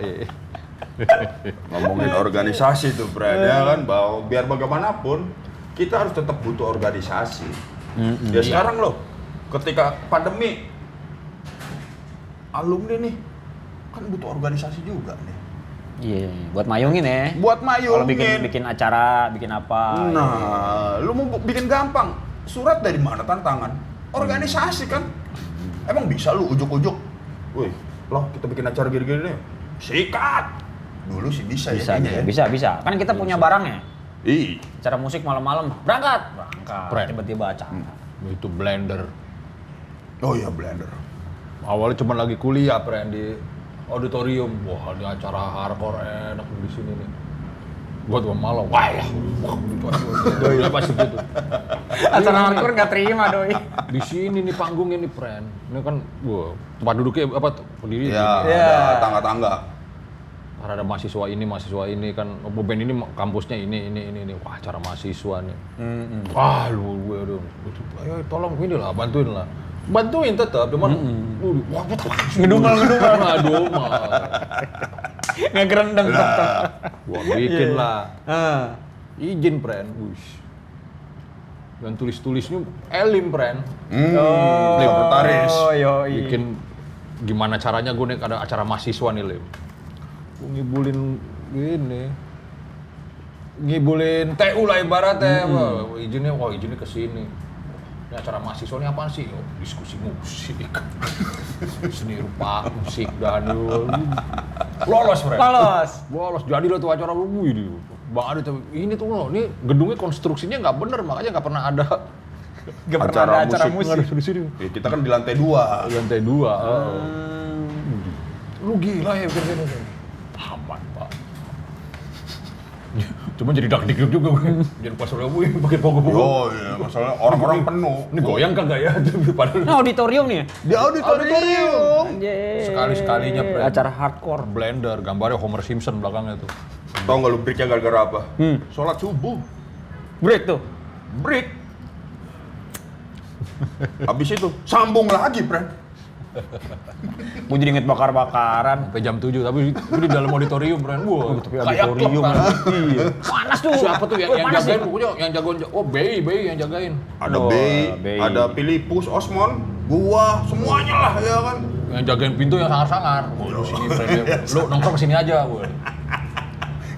ngomongin organisasi tuh, friend, ya kan, bahwa biar bagaimanapun kita harus tetap butuh organisasi. Ya sekarang loh, ketika pandemi, alumni nih kan butuh organisasi juga nih. Iya, buat mayungin ya. Buat Kalau mayungin. bikin acara, bikin apa. Nah, lu mau bikin gampang. Surat dari mana tantangan? Organisasi kan. Emang bisa lu ujuk-ujuk. Woi, loh kita bikin acara gini-gini nih. Sikat. Dulu sih bisa, Bisa, ya. bisa. Kan kita punya barangnya. Ih, Acara musik malam-malam, berangkat. Keren. Tiba-tiba acara. Itu blender. oh iya blender. Awalnya cuma lagi kuliah, Pren, di auditorium. Wah, ada acara hardcore enak di sini nih. Gua tuh malam, wah ya, wah gitu aja. Doi pasti gitu. Acara hardcore nggak terima doi. Di sini nih panggungnya nih, Pren. Ini kan, wah, tempat duduknya apa tuh? Pendiri. Ya, Iya. ada tangga-tangga. Karena ada mahasiswa ini kan, band ini kampusnya ini. Wah, acara mahasiswa nih. Wah, aduh, ayo tolong ini lah, bantuin lah. Bantuin tetap, cuman, wah, Ngedumel. Aduh, Ngegerendeng tetep. gua bikin lah. Ah. Izin, Pren. Wush. Dan tulis-tulisnya Elim, Pren. Sekretaris. Oh, yoi. Bikin gimana caranya gue nih ada acara mahasiswa nih, Lim. Gua ngibulin gini. Ngibulin TU lah ibaratnya. Wah, izinnya ke sini. Ini acara mahasiswa ini apaan sih? Oh, diskusi musik. Seni rupa, musik, dan lolos, Fred. Lolos. Jadi lo tuh acara lu ini. Bang Adi, ini tuh lo, ini gedungnya konstruksinya nggak bener, makanya nggak pernah ada Gak pernah ada acara musik. di sini. Ya, kita kan di lantai 2. Lantai 2. Lu gila ya bikin sini. Aman, Pak. Cuma jadi dak-dikduk juga gue. Jadi pas udah gue pakai pogo-pogo. Oh iya, masalahnya orang-orang penuh. Ini goyang kagak ya? Padahal Nah, auditorium nih. Di auditorium. sekali-sekalinya Pren. Acara hardcore. Blender, gambarnya Homer Simpson belakangnya tuh. Tahu nggak lu breaknya gara-gara apa? Sholat subuh. Break tuh. Break. Habis itu sambung lagi, Pren. Gue jadi inget bakar-bakaran. Sampai jam 7, tapi itu di dalam auditorium, Pren. Wah, Tapi kayak auditorium. klub kan. Iya. Panas tuh. Siapa tuh yang panas jagain? nih. Pokoknya yang jagoan. Oh, Bei yang jagain. Ada Oh, Bei, Bei. ada Filipus, Osmon, gua, semuanya lah ya kan. Yang jagain pintu yang sangar-sangar. Wah, lu sini, Pren. Lu nongkrong kesini aja, wah.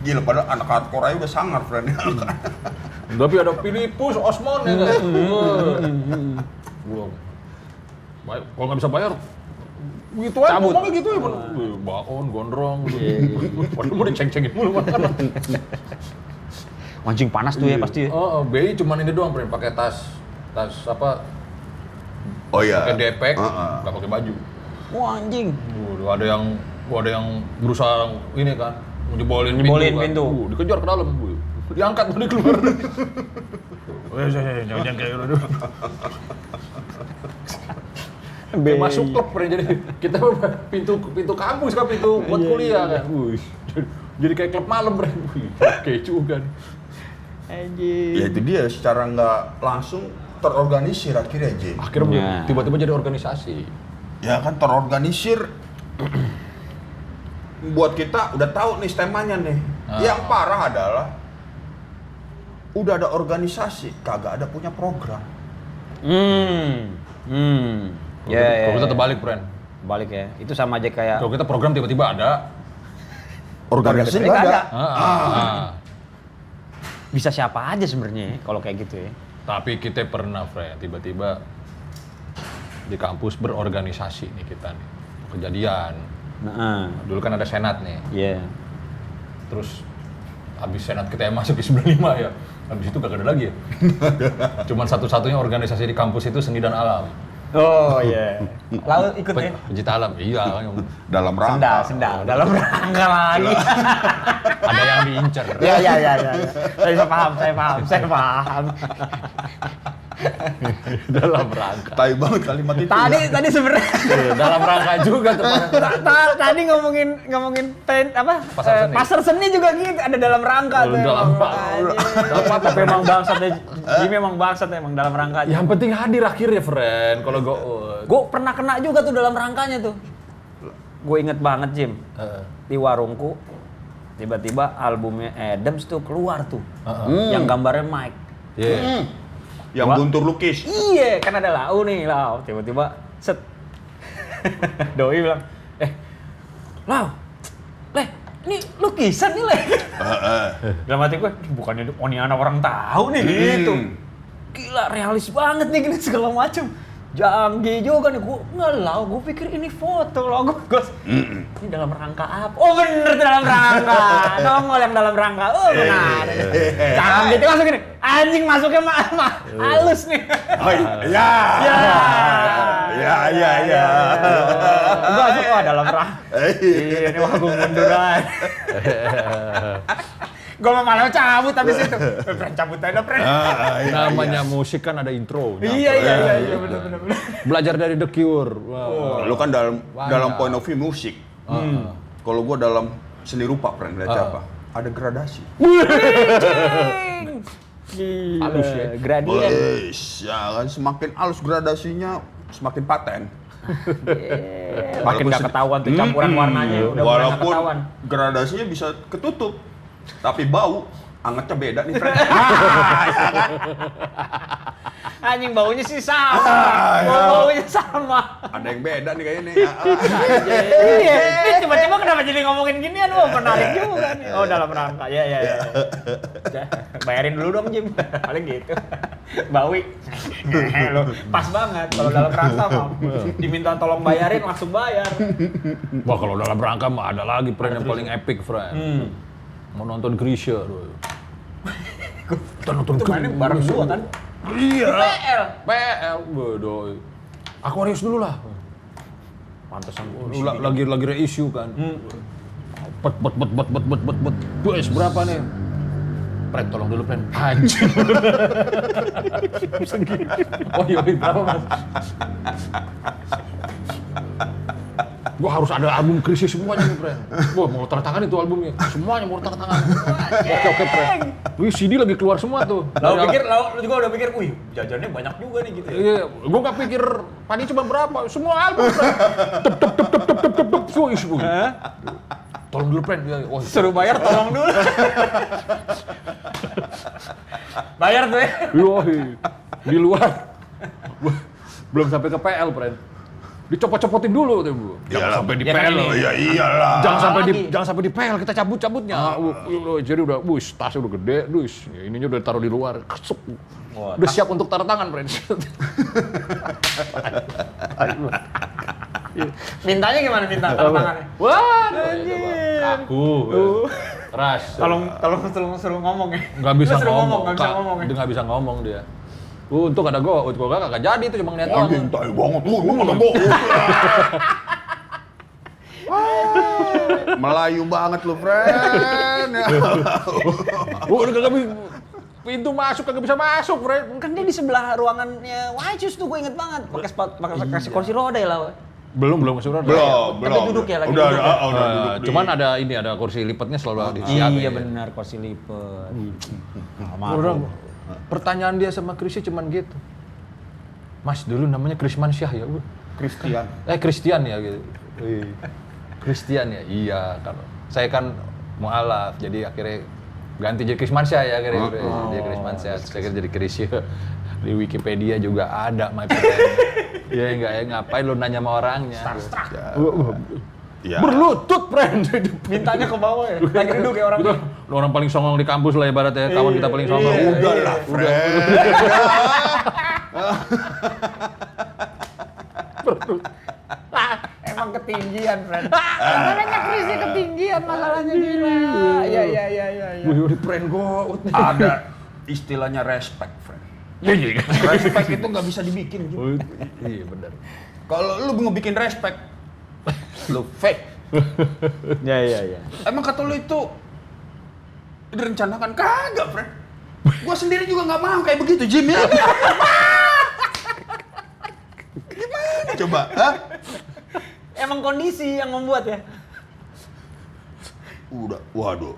Gila, padahal anak hardcore aja udah sangar, Pren. Tapi ada Filipus, Osmon ya kan. Gua kalau nggak bisa bayar, gitu aja, Cabut. ngomongnya gitu ya. Baon, gondrong, padahal mau diceng-cengin mulu. Mancing panas tuh ya pasti. Oh, BI cuman ini doang, Pren, pakai tas apa? Oh iya. Pakai depek, Heeh. nggak pakai baju. Wah, anjing. Ada yang berusaha ini kan, mau jebolin Pintu. Kan. Dikejar ke dalam, diangkat tadi keluar. Jangan kayak gitu. Kayak masuk klub, Pren, jadi kita pintu kampus kan, pintu buat kuliah kan. Jadi kayak klub malam, Pren. Kecu kan. Anjing. Ya itu dia, secara nggak langsung terorganisir akhirnya, J. Akhirnya tiba-tiba jadi organisasi. Ya kan terorganisir. Buat kita udah tahu nih temanya nih. Yang parah adalah udah ada organisasi, kagak ada punya program. Kalau kita terbalik, Pren. Balik ya. Itu sama aja kayak Kalau kita program tiba-tiba ada. Organisasi nggak nggak ada. Ah. bisa siapa aja sebenarnya ya, kalau kayak gitu ya. Tapi kita pernah, Fred, tiba-tiba di kampus berorganisasi nih kita nih. Kejadian. Nah, Dulu kan ada senat nih. iya. Terus habis senat kita yang masuk di 95 ya. Habis itu gak ada lagi ya. Cuman satu-satunya organisasi di kampus itu seni dan alam. Oh iya. Lalu ikut ya. Pencinta alam. Iya. Dalam rangka. Sendal dalam rangka lagi. Ada yang diincer. Iya. Saya paham. Dalam rangka. Tai banget kalimat itu. Tadi sebenarnya Dalam rangka juga tuh. tadi ngomongin Pasar seni. pasar seni juga gitu, ada dalam rangka tuh. Dalam emang. rangka. Anjing. Tapi emang bangsat ya. Ini memang bangsat emang dalam rangka aja. Yang penting hadir akhirnya, friend. Kalau Gue pernah kena juga tuh dalam rangkanya tuh. Gue inget banget, Jim. Di warungku, tiba-tiba albumnya Adams tuh keluar tuh. Yang gambarnya Mike. Iya. Yang Wah. guntur lukis. Iya, kan ada Lau nih, Lau. Tiba-tiba, set. Doi bilang, Lau, ini lukisan nih Le. Dalam hati gue, bukannya ini anak orang tahu nih gitu. Gila, realis banget nih gini segala macam. Canggih juga nih, gue ngelau, gue pikir ini foto loh, ini dalam rangka apa? Oh bener dalam rangka, nongol yang dalam rangka, oh benar. Canggih, itu langsung gini, anjing masuknya mah halus nih. Oh iya. Ya. Gue langsung, oh dalam rangka, ini wah gue munduran. Gue malah cabut habis itu. Pren cabut aja, Pren. Namanya musik kan ada intro. Iya, benar. Belajar dari The Cure. Wow. Lu kan dalam point of view musik. Kalau gua dalam seni rupa, Pren, lihat apa? Ada gradasi. Halus ya, gradien. Ya kan, semakin halus gradasinya, semakin paten. Makin gak ketahuan tuh campuran warnanya, udah mulai gak Walaupun ketahuan. gradasinya bisa ketutup, tapi bau angetnya beda nih, Fred. Anjing baunya sih sama, baunya sama. Ada yang beda nih kayaknya nih. Iya, ini tiba-tiba kenapa jadi ngomongin ginian? Oh menarik juga nih. Oh dalam rangka, ya. Bayarin dulu dong Jim, paling gitu. Bawi, lo pas banget kalau dalam rangka mah. Diminta tolong bayarin langsung bayar. Wah kalau dalam rangka mah ada lagi friend yang paling epic friend. Mau nonton Krisya. Kita nonton Itu mainnya bareng semua kan? Iya. PL. Bodoh. Aquarius dulu lah. Pantesan Lagi reissue kan. Bet. Bes berapa nih? Pren, tolong dulu Pren. Anjir. Oh iya, berapa Mas? Gua harus ada album Krisis semuanya nih, Pren. Wah, mau tanda tangan itu albumnya. Semuanya mau tanda tangan. Oke, Pren. Wih, CD lagi keluar semua tuh. Lu juga udah pikir, wih, jajannya banyak juga nih gitu ya. Iya, gua nggak pikir Pani cuma berapa. Semua album, Pren. Tep. Tolong dulu, Pren. Oh, suruh bayar, tolong dulu. Bayar tuh ya. Yoi, di luar. Belum sampai ke PL, Pren. Dicopot-copotin dulu tuh, Bu. Jangan sampai di ya PL. kan Ya iyalah. Jangan sampai di PL, kita cabut-cabutnya. Jadi udah, tasnya udah gede, ininya udah taruh di luar. Kesuk. Udah siap untuk tanda tangan, Pren. Mintanya gimana minta tanda tangannya? Wah, anjir. aku. Keras. Tolong suruh ngomong ya. Nggak bisa ngomong. ya. Dia nggak bisa ngomong dia. Untung ada gua, kalau kagak jadi itu cuma ngeliat doang. Anjing tai banget lu ada gua. Melayu banget lu, Fren. Udah kagak pintu masuk kagak bisa masuk, Fren. Kan dia di sebelah ruangannya Wajus tuh, gue inget banget. Pakai kursi roda ya lah. Belum masuk roda. Belum. Tapi duduk ya lagi. Udah duduk. Cuman ada kursi lipatnya selalu disiapin. Iya benar, kursi lipat. Orang pertanyaan dia sama Krisya cuman gitu. Mas dulu namanya Krismansyah ya, Bu. Christian. Christian ya gitu. Christian ya. Iya, kalau saya kan mualaf, jadi akhirnya ganti jadi Krismansyah ya akhirnya. Jadi Krismansyah, saya kira jadi Krisya. Di Wikipedia juga ada my friend. Ya enggak ya, ngapain lu nanya sama orangnya? Ya. Berlutut, friend. Mintanya ke bawah ya. Lagi duduk kayak orang. Lu orang paling songong di kampus lah ibaratnya, kawan kita paling songong. Udah lah, Fred. Emang ketinggian, friend. Masalahnya Krisnya ketinggian, masalahnya gila. Iya. Wih, friend gua. Ada istilahnya respect, Fred. Respect itu nggak bisa dibikin. Iya benar. Kalau lu mau bikin respect, lu fake. Iya. Emang kata lu itu direncanakan? Kagak, Fred. Gua sendiri juga nggak mau kayak begitu, Jim ya. Gimana coba? Hah? Emang kondisi yang membuat ya. Udah, waduh.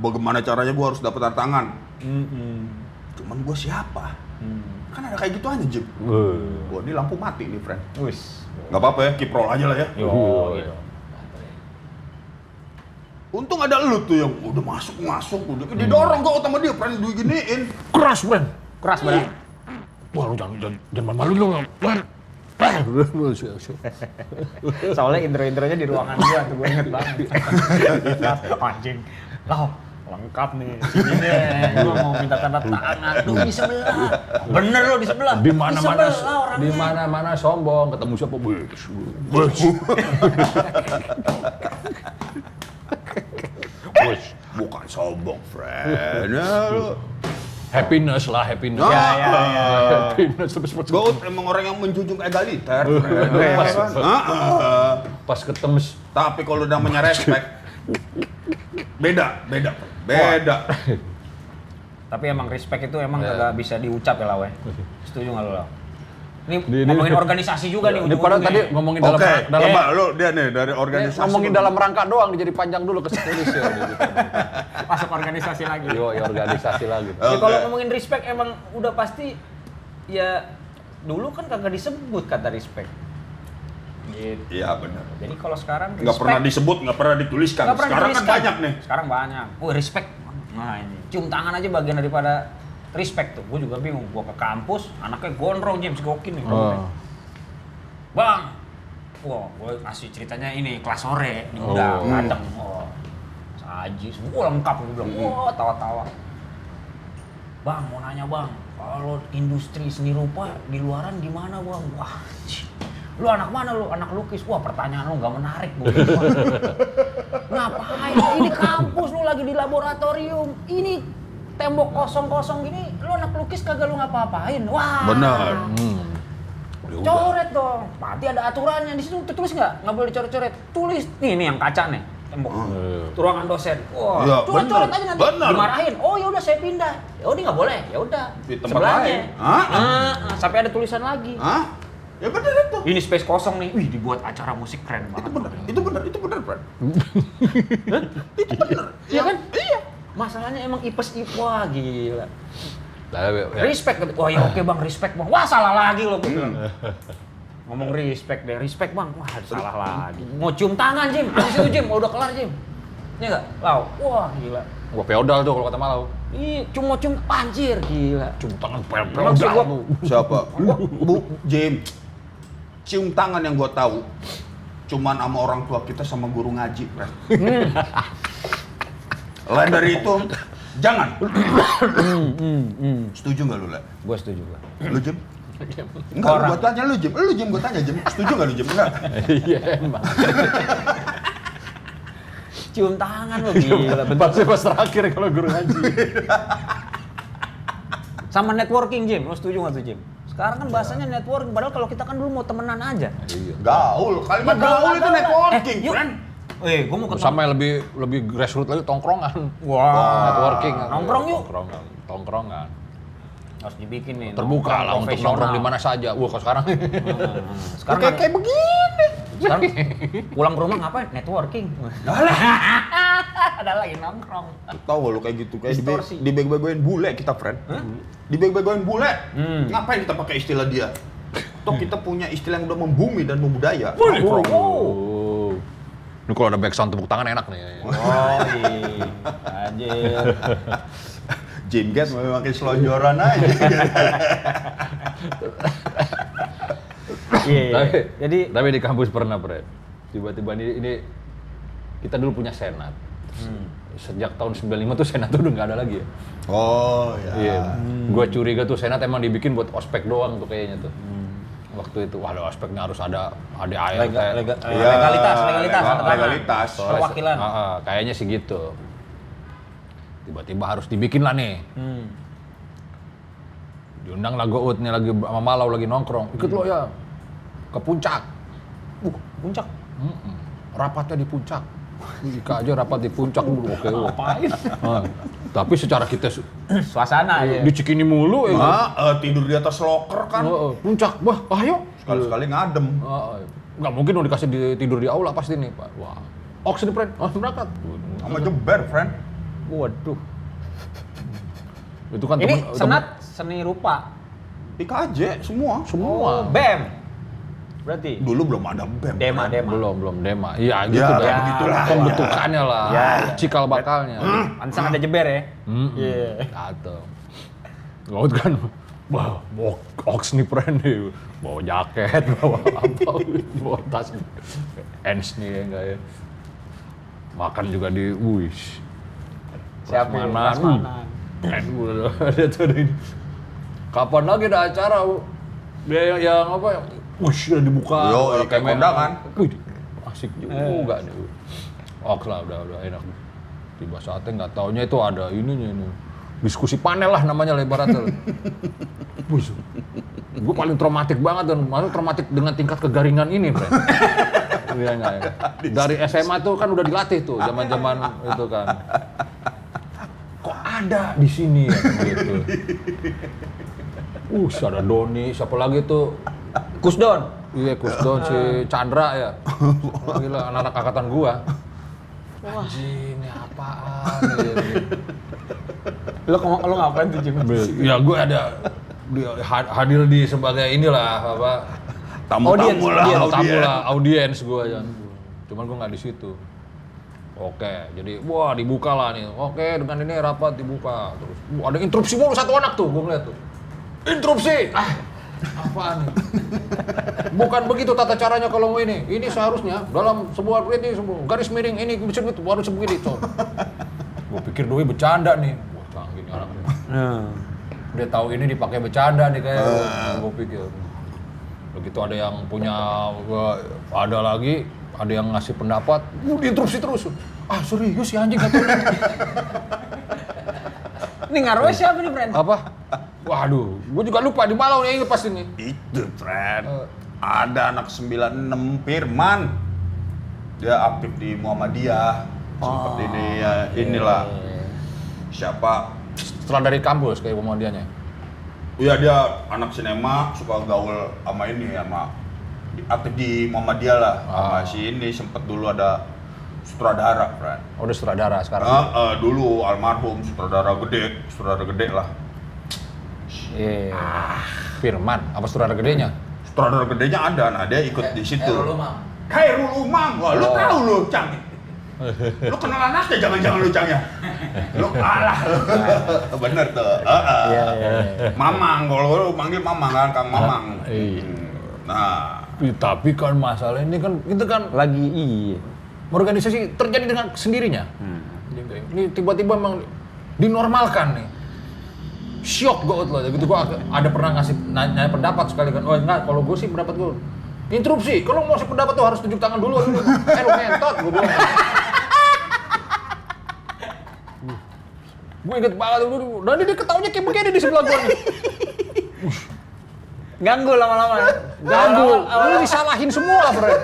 Bagaimana caranya gua harus dapat tantangan? Cuman gua siapa? Kan ada kayak gitu aja, Jim. Gua ini lampu mati nih, friend. Wis. Nggak apa-apa ya, keep roll aja lah ya. Yo. Untung ada lu tuh yang udah masuk, udah didorong kok sama dia, friend, diginiin. Keras, friend. Keras banget. Wah, lu jangan malu lu. Soalnya intro-intronya di ruangan gua tuh, gua inget banget. Anjing, Lau, lengkap nih. Sini deh, gua mau minta tanda tangan. Duh, di sebelah. Bener lo di sebelah. Di mana-mana, Di sebelah orangnya. di mana-mana sombong, ketemu siapa? Bus. Bos, bukan sombong, friend. Ya, lu. Happiness lah, happiness. Ya. Happiness terus Goat emang orang yang menjunjung egaliter, friend. Pas- Kan? pas ketemu Tapi kalau namanya respect, beda. Tapi emang respect itu emang kagak bisa diucap ya, Lau. Setuju nggak lo, Lau? Ini Di- ngomongin organisasi juga nih. Ini padahal tadi ngomongin dalam Oke, dalam coba lu dia nih dari organisasi. ngomongin dalam rangka doang, jadi panjang dulu ke setulis ya. Masuk organisasi lagi. Yo, organisasi lagi. Ya, Oke. kalau ngomongin respect emang udah pasti ya dulu kan kagak disebut kata respect. Gitu. Iya benar. Jadi kalau sekarang Nggak pernah disebut, nggak pernah dituliskan. Nggak pernah Sekarang kan dituliskan. banyak nih. Sekarang banyak. Respect. Nah ini cium tangan aja bagian daripada respect tuh. Gue juga bingung. Gue ke kampus, anaknya gondrong James Gokin nih. Oh. Bang, wah, gue kasih ceritanya ini kelas sore diundang, Oh. dateng, saji, semua lengkap, gue bilang, wah tawa-tawa. Bang, mau nanya bang, kalau industri seni rupa di luaran gimana bang? Wah, lu anak mana lu? Anak lukis? Wah, pertanyaan lu nggak menarik, gue bilang. Ngapain? Ini kampus lu lagi di laboratorium, ini tembok kosong-kosong gini, lu anak lukis kagak lu ngapa-apain? Wah, Benar. coret dong, pasti ada aturannya di situ. Tulis nggak boleh dicoret-coret. Tulis nih yang kaca nih, tembok ruangan dosen. Wah, Iya, coret bener, aja nanti. bener. Dimarahin. Oh ya udah saya pindah. Ya udah nggak boleh. Ya udah. Di tempat sebelahnya. lain. Hah? Sampai ada tulisan lagi. Hah? Ya benar itu. Ini space kosong nih. Wih, dibuat acara musik keren banget. Itu benar, friend. Iya kan? Iya. Masalahnya emang ipes-ipes. Wah, gila. Ya. Respect. Wah ya oke bang, respect bang. Wah salah lagi lo. Ngomong respect deh, respect bang. Wah salah lagi. Mau cium tangan Jim, habis itu Jim, udah kelar Jim. Iya nggak? Lau, wah gila. Gua feodal tuh kalau kata Malau. Ih, cuma cium anjir gila. Cium tangan Maksud gua, Siapa? Bu, Jim. Cium tangan yang gua tahu cuman sama orang tua kita sama guru ngaji, friend. Lain dari itu, jangan. Setuju nggak lu, Le? Gua setuju gua. Lu, Jim? Enggak, Orang. gua tanya lu, Jim. Lu, Jim, gua tanya, Jim. Setuju nggak lu, Jim? Enggak. Iya emang. Cium tangan lo gila. Pasti pas terakhir kalau guru ngaji. Sama networking Jim, lo setuju nggak tuh Jim? Sekarang kan bahasanya networking, padahal kalau kita kan dulu mau temenan aja. Iya. Gaul. Kalimat gaul itu networking, yuk. friend. Gua mau ketemu. Sama yang lebih grassroots lagi tongkrongan. Wah. Networking. Nongkrong yuk. Tongkrongan. Harus dibikin nih. Terbuka nongkrong lah untuk profesional. nongkrong di mana saja. Wah, kalau sekarang Sekarang Kayak kayak begini. sekarang pulang ke rumah ngapain? Networking. Ada lagi nongkrong. Tahu gak lu kayak gitu, kayak Distorsi. dibego-begoin bule kita, friend. Dibego-begoin bule. Ngapain kita pakai istilah dia? Toh kita punya istilah yang udah membumi dan membudaya. Nongkrong. Oh. Ini kalau ada backsound tepuk tangan enak nih. Oh, iya. Anjir. Jim Gas makin selonjoran aja. Iya. Jadi Tapi di kampus pernah, Fred. Tiba-tiba ini kita dulu punya senat. Sejak tahun 95 tuh senat tuh udah nggak ada lagi ya. Oh ya. Iya. Gua curiga tuh senat emang dibikin buat ospek doang tuh kayaknya tuh. Waktu itu, waduh ospeknya harus ada ADART. Iya, legalitas, legalitas. Perwakilan. Kayaknya sih gitu. Tiba-tiba harus dibikin lah nih. Diundang lah Gout nih lagi sama Malau lagi nongkrong. Ikut lo ya ke puncak. Puncak. Rapatnya di puncak. Ika aja rapat di puncak dulu. Oke. Ngapain? Tapi secara kita Suasana ya. di Cikini mulu ya. Tidur di atas loker kan. Puncak, wah ayo. Sekali-sekali ngadem. Nggak mungkin dong dikasih tidur di aula pasti nih Pak. Wah, oks nih friend, berangkat. Sama jeber, friend. Waduh. Itu kan Ini temen- senat seni rupa. IKJ semua. semua. BEM. Berarti Dulu belum ada BEM. Dema. Belum Dema. Iya gitu Ya, dah. begitulah. Pembentukannya lah. Ya. Cikal bakalnya. Pantesan ada jeber ya. Iya. Atau Gaut kan Wah, bawa ox nih friend nih, bawa jaket, bawa apa, bawa tas, ends nih ya enggak ya. Makan juga di, wish. Siapa ini? Prasmanan. Prasmanan. Keren gue ada tuh ini. Kapan lagi ada acara, dia yang apa ya, wush udah dibuka. Yo, ada kayak kondangan. Wih, asik juga nih. Ox lah, udah enak. Tiba saatnya nggak taunya itu ada ininya ini. Diskusi panel lah namanya lebaran. Bus. Gue paling traumatik banget dan maksudnya traumatik dengan tingkat kegaringan ini, Bro. Iya enggak ya. Dari SMA tuh kan udah dilatih tuh, zaman-zaman itu kan. Kok ada di sini ya gitu. Ada Doni, siapa lagi tuh? Kusdon. Iya, Kusdon, si Chandra ya. Gila, anak-anak angkatan gua. Anjing, ini apaan gitu. Lo ngapain tuh Jim? Ya gue ada hadir di sebagai inilah apa Tamu-tamu lah, audiens gue aja. Cuman gue nggak di situ. Oke, jadi wah dibuka lah nih. Oke, dengan ini rapat dibuka. Terus ada interupsi mulu satu anak tuh, gue ngeliat tuh. Interupsi. Apaan nih? Bukan begitu tata caranya kalau mau ini. Ini seharusnya dalam sebuah garis miring ini harus begini, Cor. Gue pikir doi bercanda nih. Wah, canggih nih anaknya. Dia tahu ini dipakai bercanda nih kayak gue pikir. Begitu ada yang punya, ada lagi, ada yang ngasih pendapat, diinterupsi terus. Serius si anjing kata. Ini ngaruhnya siapa nih, Friend? Apa? Waduh, gue juga lupa di Malau nih pas ini. Itu, friend. Ada anak 96 Firman. Dia aktif di Muhammadiyah. Seperti ini ya, inilah. Siapa? Setelah dari kampus kayak Muhammadiyahnya. Iya, dia anak sinema, suka gaul sama ini, sama aktif di Muhammadiyah lah. Sama si ini sempet dulu ada sutradara, friend. Oh, udah sutradara sekarang. Dulu almarhum sutradara gede lah. Iya. Firman, apa sutradara gedenya? Sutradara gedenya ada, nah dia ikut di situ. Khairul Umam, wah lu tahu lu, Cang. Lu kenal anaknya, jangan-jangan lu, Cang ya? Lu kalah lu. Bener tuh. Iya. Mamang, kalau lu manggil Mamang kan, Kang Mamang. Iya. Nah, Tapi kan masalah ini kan kita kan Lagi iya. organisasi terjadi dengan sendirinya. Ini tiba-tiba memang dinormalkan nih. Syok gue loh, gitu gue ada pernah ngasih nanya pendapat sekali kan. Oh enggak, kalau gue sih pendapat gue interupsi. Kalau mau ngasih pendapat tuh harus tunjuk tangan dulu. Lu ngentot, gue bilang. Gue inget banget dulu. Dan dia ketawanya kayak begini di sebelah gue nih. Ganggu lama-lama. Ganggu, lu disalahin semua, Bro.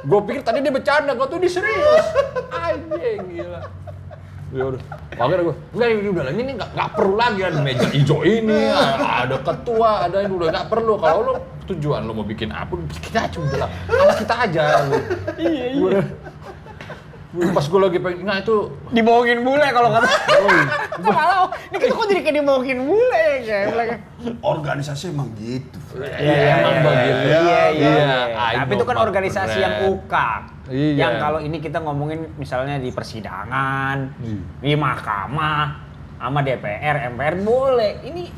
Gue pikir tadi dia bercanda, gue tuh dia serius. Anjing, gila. Ya udah, makanya gue, udah ini nggak perlu lagi ada meja hijau ini, ada ketua, ada ini udah nggak perlu. Kalau lo tujuan lo mau bikin apa, kita aja udah lah, ala kita aja. Iya. Pas gue lagi pengen, nah itu Dibohongin bule kalau kata. Kalau ini kita kok jadi kayak dibohongin bule ya kayak. organisasi emang gitu, friend. Iya, emang begitu. Iya. I Tapi know, itu kan Pak organisasi Fred. yang ukak. Iya. Yang kalau ini kita ngomongin misalnya di persidangan, di mahkamah, sama DPR, MPR boleh. Ini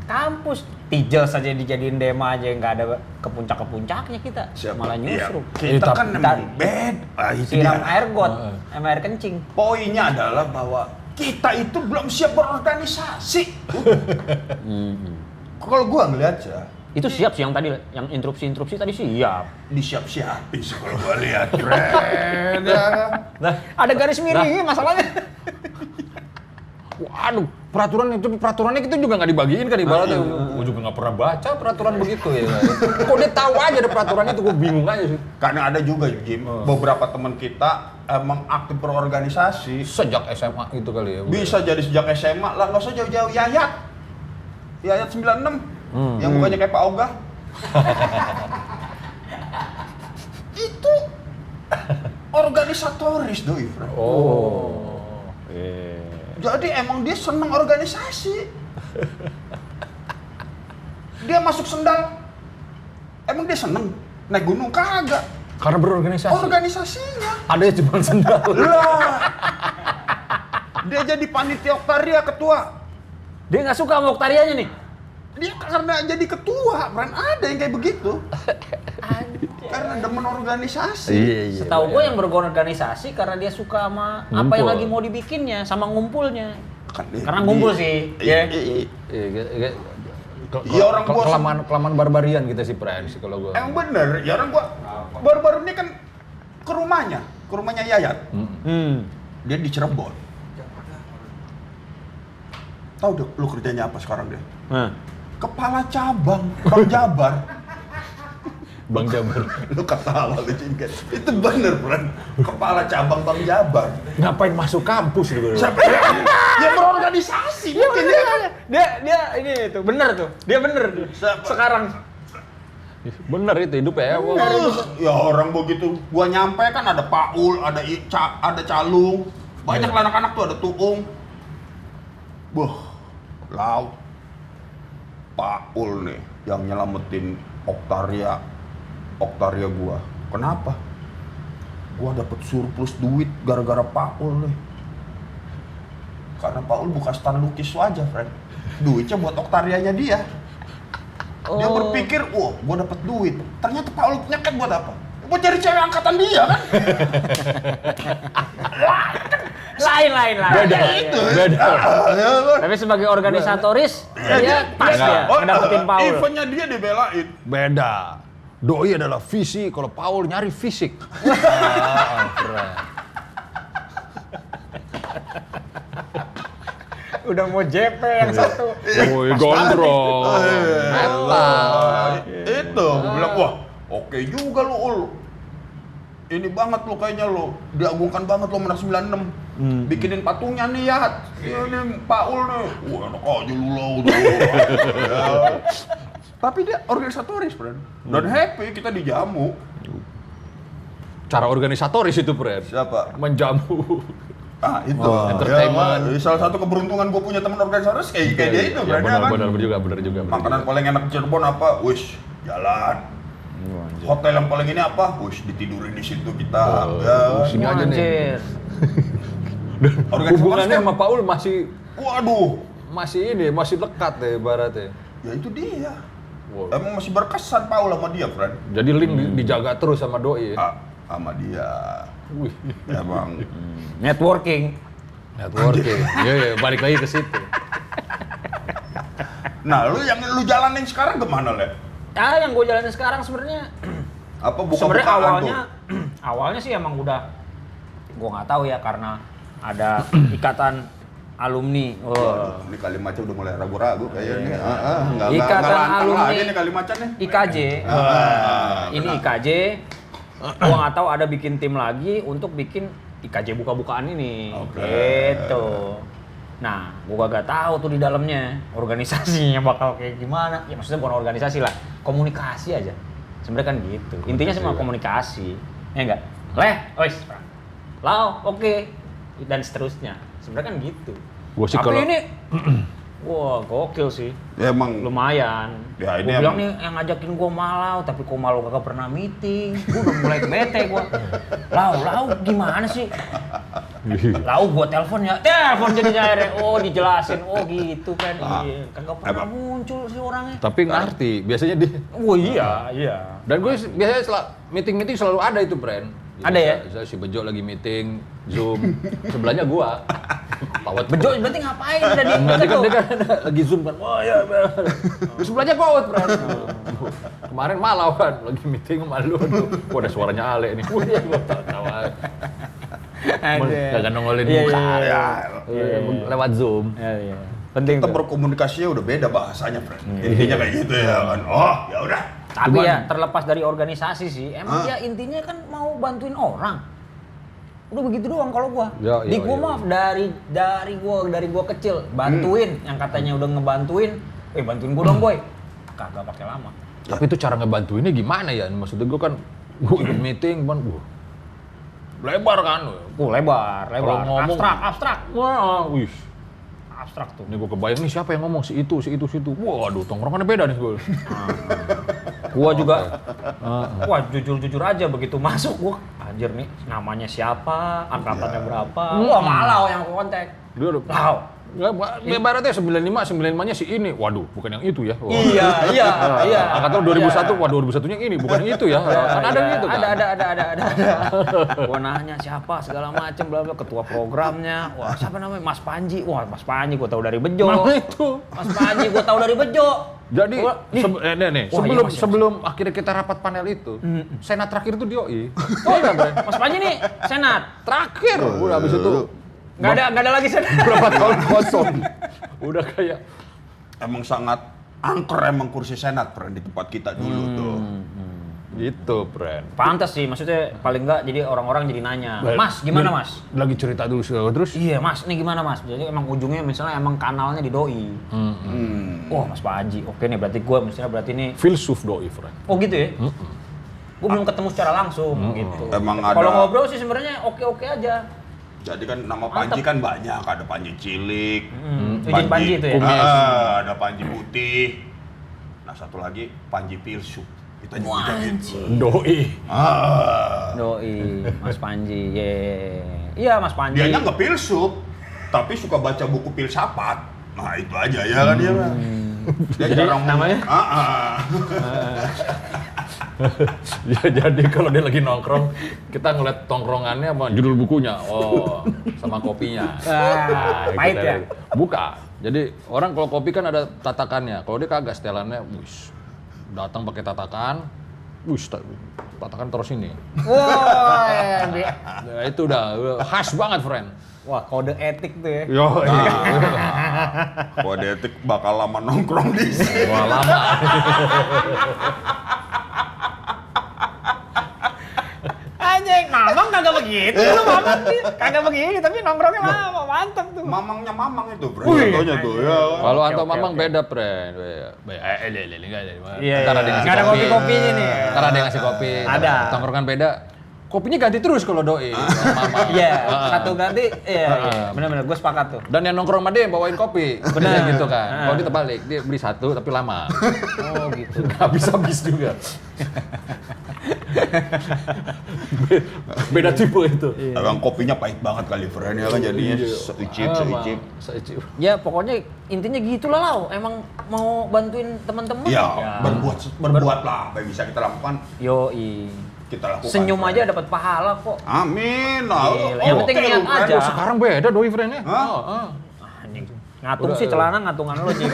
kampus Tijel saja dijadiin demo aja nggak ada ke puncak-puncaknya kita. Malah nyusruk. Kita kan kita itu siram dia. air got, sama air kencing. Poinnya adalah bahwa kita itu belum siap berorganisasi. Kalau gua ngeliat ya, Itu siap sih yang tadi, yang interupsi tadi siap. disiap-siapin sih kalau gua lihat, friend. Ada garis miringnya masalahnya. Waduh, peraturannya kita juga nggak dibagiin kan ibaratnya. Gue juga nggak pernah baca peraturan begitu ya. Kok dia tahu aja ada peraturan itu, gue bingung aja sih. Karena ada juga, Jim, beberapa teman kita emang aktif berorganisasi. Sejak SMA itu kali ya. Bisa jadi sejak SMA lah, nggak usah jauh-jauh. Yayat 96, yang mukanya kayak Pak Ogah. Itu organisatoris doi, friend. Oh. Jadi emang dia seneng organisasi. Dia masuk sendal, emang dia seneng naik gunung kagak. Karena berorganisasi. Organisasinya. Ada yang cuma sendal. Lah. Dia jadi panitia Oktaria ketua. Dia nggak suka sama Oktarianya nih. Dia karena jadi ketua, Bran, ada yang kayak begitu. Karena demen organisasi. Iya. Setahu gue yang berorganisasi karena dia suka sama apa Ngumpul. yang lagi mau dibikinnya, sama ngumpulnya. Kan Karena ngumpul sih, ya. Iya, orang gua kelamaan barbarian kita sih friends kalau gua. Emang bener, ya orang gua baru-baru ini kan ke rumahnya Yayat. Dia di Cirebon. Tahu deh, lu kerjanya apa sekarang dia? Kepala cabang, Bang Jabar. Bang Jabar. Lu ketawa lu Cingkat. Itu bener, Bran. Kepala cabang Bang Jabar. Ngapain masuk kampus gitu? Siapa ya berorganisasi mungkin dia kan. Dia ini tuh, bener tuh. Dia bener tuh. Sekarang. Bener itu hidup ya. Ya orang begitu gua nyampe kan ada Paul, ada ada Calung. Banyak lah anak-anak tuh, ada Tuung. Lau. Paul nih yang nyelamatin Oktaria gua. Kenapa? Gua dapet surplus duit gara-gara Paul nih. Karena Paul buka stand lukis aja, friend. Duitnya buat Oktarianya dia. Dia berpikir, wah, gua dapet duit. Ternyata Paul nyeket buat apa? Buat cari cewek angkatan dia kan? Lain. Beda. Tapi sebagai organisatoris, dia pas ya ngedapetin Paul. Eventnya dia dibelain. Beda. Doi adalah visi, kalau Paul nyari fisik. Udah mau JP yang satu. Woi, gondrong. Metal. Itu, gue bilang, wah, oke juga lu, Ul. Ini banget lu kayaknya lu, diagungkan banget lu menang 96. Bikinin patungnya nih, Yat. Ini Paul nih. Wah, enak aja lu lah. Ya. Tapi dia organisatoris, Bran. Dan happy kita dijamu. Cara organisatoris itu, Fred. Siapa? Menjamu. Ah, itu. Entertainment. Ya, salah satu keberuntungan gue punya teman organisatoris kayak dia itu, Bran. Ya, kan? Benar juga. Makanan paling enak di Cirebon apa? Wish, jalan. Hotel yang paling ini apa? Wish, ditidurin di situ kita. Sini aja nih. Anjir. Hubungannya sama Paul masih waduh, masih lekat deh ibaratnya. ya itu dia. Wow. Emang masih berkesan Paul sama dia, Fran. Jadi link dijaga terus sama doi. Sama dia. Wih. Emang Networking. Iya, balik lagi ke situ. Nah, yang lu jalanin sekarang kemana, Le? Yang gue jalanin sekarang sebenarnya Apa sebenarnya buka-bukaan awalnya sih emang udah gue nggak tahu ya karena ada ikatan alumni. Waduh, ini Kalimacan udah mulai ragu-ragu kayaknya. Nggak Ikatan lantang alumni lagi nih Kalimacan nih. IKJ. Ini benar. IKJ. Gua nggak tahu ada bikin tim lagi untuk bikin IKJ buka-bukaan ini. Oke. Gitu. Nah, gua gak tahu tuh di dalamnya organisasinya bakal kayak gimana. Ya maksudnya bukan organisasi lah, komunikasi aja. Sebenarnya kan gitu. Intinya semua komunikasi. Ya enggak? Lau, oke. Dan seterusnya. Sebenarnya kan gitu. Gua sih Tapi kalau ini wah, gokil sih. Ya, emang lumayan. Ya, ini Gua bilang emang- nih yang ngajakin gua Malau, tapi kok Malau kagak pernah meeting. Gua udah mulai bete gua. Lau gimana sih? Lau gua telepon jadi akhirnya. Oh, dijelasin. Oh, gitu kan. Iya, kagak pernah muncul sih orangnya. Tapi ngerti, biasanya dia. Oh iya. Dan gue biasanya meeting selalu ada itu, Bren. Ada ya? Misalnya si Bejo lagi meeting, Zoom, sebelahnya gua. Pawat Bejo berarti ngapain tadi? Nanti kan dia kan lagi Zoom kan. Oh iya, sebelahnya Pawat, Bren. Kemarin Malau kan, lagi meeting sama lu. Wah, ada suaranya Ale nih. Wah, gua tawa. Kagak nongolin muka. Iya. Lewat Zoom. Iya. Penting kita tuh. berkomunikasinya udah beda bahasanya, Fran. Intinya kayak gitu ya kan. Oh, ya udah. Tapi ya terlepas dari organisasi sih, emang dia intinya kan mau bantuin orang. Udah begitu doang kalau gua. Di gua maaf dari gua kecil bantuin yang katanya udah ngebantuin, bantuin gua dong, boy. Kagak pakai lama. Tapi itu cara ngebantuinnya gimana ya? Maksudnya gua kan ikut meeting, lebar kan. Lebar. Kalau ngomong Abstrak. Wah, wih. Abstrak tuh. Ini gue kebayang nih siapa yang ngomong si itu. Waduh, tongkrongannya beda nih gue. Gua juga, wah jujur aja begitu masuk gua, anjir nih namanya siapa, angkatannya berapa, wah Malau yang kontak. Dia udah, Lau, Ibaratnya 95-nya si ini. Waduh, bukan yang itu ya. Wah. Iya. Angkatan 2001, wah 2001-nya yang ini, bukan yang itu ya. Kan ada gitu kan? Ada. Gua nanya siapa segala macem, bla bla, ketua programnya. Wah, siapa namanya? Mas Panji. Wah, Mas Panji gua tahu dari Bejo. Mana itu? Mas Panji gua tahu dari Bejo. Jadi sebelum akhirnya kita rapat panel itu, senat terakhir itu Dioi. Oh iya, Bren. Mas Panji nih, senat. Terakhir. Udah habis itu Nggak ada lagi senat. berapa tahun kosong. Udah kayak Emang sangat angker emang kursi senat, Pren, di tempat kita dulu tuh. gitu, Bren. Pantas sih, maksudnya paling nggak jadi orang-orang jadi nanya, Mas gimana Mas? Lagi cerita dulu terus. Iya Mas, ini gimana Mas? Jadi emang ujungnya misalnya emang kanalnya di Doi. Wah Mas Panji, oke nih berarti gue misalnya berarti ini. Filsuf Doi, Bren. Oh gitu ya? Gue belum ketemu secara langsung gitu. Emang ada. Kalau ngobrol sih sebenarnya oke-oke aja. Jadi kan nama Panji kan banyak, ada Panji cilik, Ujin Panji itu ya? Ada Panji putih. Nah satu lagi Panji filsuf. Kita nyebutnya gitu. Doi. Doi, Mas Panji, iya Mas Panji. Dianya nggak filsuf, tapi suka baca buku filsafat. Nah itu aja ya kan dia. Dia Jadi jarang namanya? Ya, jadi kalau dia lagi nongkrong, kita ngeliat tongkrongannya sama judul bukunya, sama kopinya. Pahit ya? Buka. Jadi orang kalau kopi kan ada tatakannya. Kalau dia kagak setelannya, datang pakai tatakan, tatakan terus ini. Wah, Nah, itu udah khas banget, friend. wah kode etik tuh ya. Kode etik bakal lama nongkrong di sini. Wah, lama. Anjing, Mamang kagak begitu. Lu Mamang sih kagak begitu, tapi nongkrongnya lama, mantep tuh. Mamangnya Mamang itu, bro. Wih, Contohnya tuh ya. Kalau Oke, Anto oke, Mamang oke. beda, friend. Iya, Ntar ada yang ngasih nggak ada kopi. kopi-kopinya nih. Ntar ada yang ngasih kopi. Ada. Tongkrongan beda. Kopinya ganti terus kalau Doi. sama Mamang. Iya, satu ganti, iya, bener-bener, gue sepakat tuh. Dan yang nongkrong sama dia yang bawain kopi. Bener. Gitu kan. Kalau dia terbalik, dia beli satu tapi lama. Oh gitu. Habis-habis juga. Beda tipe itu. Emang kopinya pahit banget kali, friend, ya kan jadinya seicip. Seicip. Ya pokoknya intinya gitulah Lau, emang mau bantuin teman-teman. Ya, berbuat lah apa yang bisa kita lakukan, Yoi. kita lakukan. Senyum friend. aja dapat pahala kok. Amin. Gila, yang penting niat friend. aja. Sekarang beda Doi friendnya. Hah? Anjing. Ngatung sih celana ngatungan lo Jim.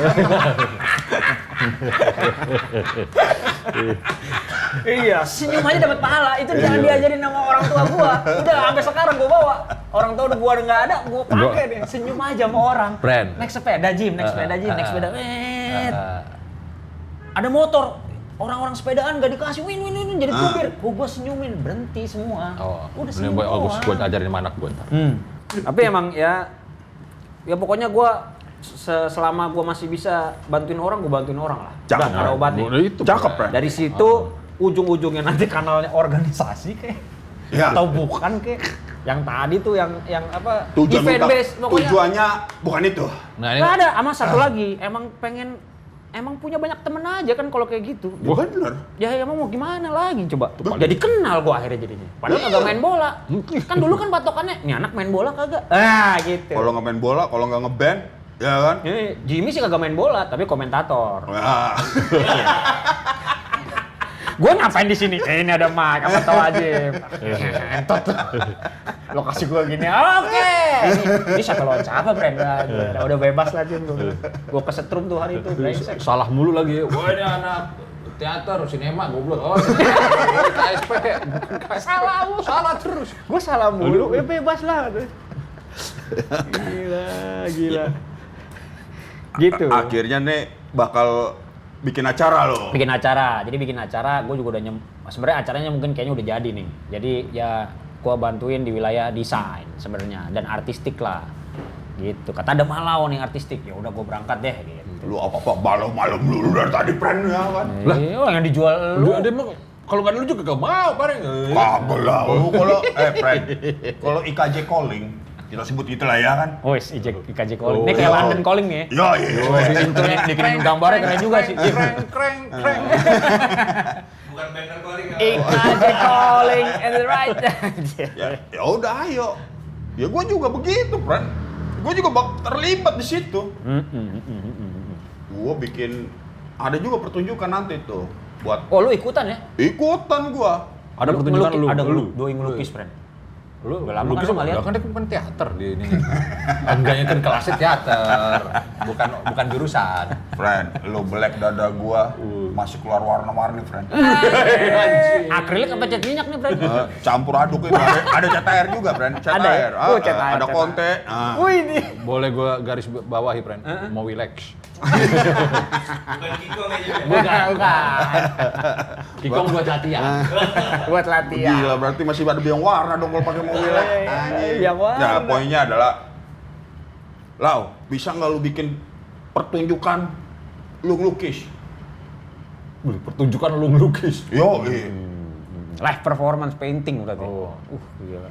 Iya, senyum aja dapat pahala. Itu jangan diajarin sama orang tua gua. Udah sampai sekarang gua bawa. Orang tua udah gua nggak ada, gua pakai deh. Senyum aja sama orang. Friend. Naik sepeda Jim, naik sepeda. Ada motor. Orang-orang sepedaan gak dikasih win jadi supir. Gua senyumin, berhenti semua. Udah Ini senyum bagus, doang. gue ajarin sama anak gue ntar. Tapi emang ya pokoknya gua selama gua masih bisa bantuin orang lah. Cakep. Udah, nggak ada obatnya. Itu Cakep, friend. Dari situ ujung-ujungnya nanti kanalnya organisasi kayak Ya. atau bukan kayak yang tadi tuh yang apa Tujuan event utama- base pokoknya tujuannya bukan itu. Nah ini nggak ada sama satu lagi emang punya banyak temen aja kan kalau kayak gitu. Bukan bener. Ya emang mau gimana lagi coba tuh. Jadi kenal gua akhirnya jadinya. Padahal kagak main bola. Kan dulu kan patokannya, nih anak main bola kagak. Gitu. Kalau nggak main bola, kalau nggak ngeband, ya kan? Jimmy sih kagak main bola, tapi komentator. Nah, Gue ngapain di sini? Ini ada mic, apa tau aja. Entot. Lokasi gue gini. Oke. Ini satu loncat apa brand? Udah bebas lah Jim. Gue kesetrum tuh hari itu. Brengsek. salah mulu lagi. Wah ini anak teater, sinema, goblok. Oh, KSP. Salah lu. Salah terus. Gue salah mulu. Ya bebas lah. Gila. Gitu. akhirnya nih bakal bikin acara loh. Bikin acara. Jadi bikin acara, gue juga udah sebenarnya acaranya mungkin kayaknya udah jadi nih. Jadi ya gue bantuin di wilayah desain sebenarnya dan artistik lah. Gitu. Kata ada Malau nih artistik. Ya udah gue berangkat deh gitu. Lu apa-apa malam-malam dulu dari tadi friend ya kan? Lah, yang dijual lu. Dia mah kalau nggak dulu juga gak mau, bareng. Kagak lah. Lu kalau friend, kalau IKJ calling, kita sebut itulah ya kan? Oh, IKJ Calling. Oh, Ini kayak iya. London Calling nih ya. Ya iya. Di internet dikirim gambarnya keren juga sih. Kreng. Bukan banner calling ya. IKJ Calling and the right. Ya udah ayo. Ya gua juga begitu friend. gue juga terlibat di situ. Gue bikin, ada juga pertunjukan nanti tuh buat. Oh, lu ikutan ya? Ikutan gue. Ada pertunjukan lu. Ada lu. doi ngelukis, friend. Lu Udah lama lukis kan nggak lihat? kan dia bukan teater di ini. Enggaknya kan kelasnya teater, bukan jurusan. Friend, lo black dada gue masih keluar warna-warni, friend. Akrilik apa cat minyak nih, friend? Campur aduk itu, ada cat air juga, friend. Cat Ada ya? air. Oh, cat air, Ada cat konte. Wih, ini. Boleh gua garis bawahi, friend. Mau relax. Bukan Kikong aja. Bukan. Kikong buat latihan. Buat latihan. Gila, berarti masih ada biang warna dong kalau pakai mobil. Biang warna. Nah, poinnya adalah, Lau, bisa nggak lu bikin pertunjukan lu ngelukis? Pertunjukan lu ngelukis. Yo, Live performance painting berarti. Oh. Gila.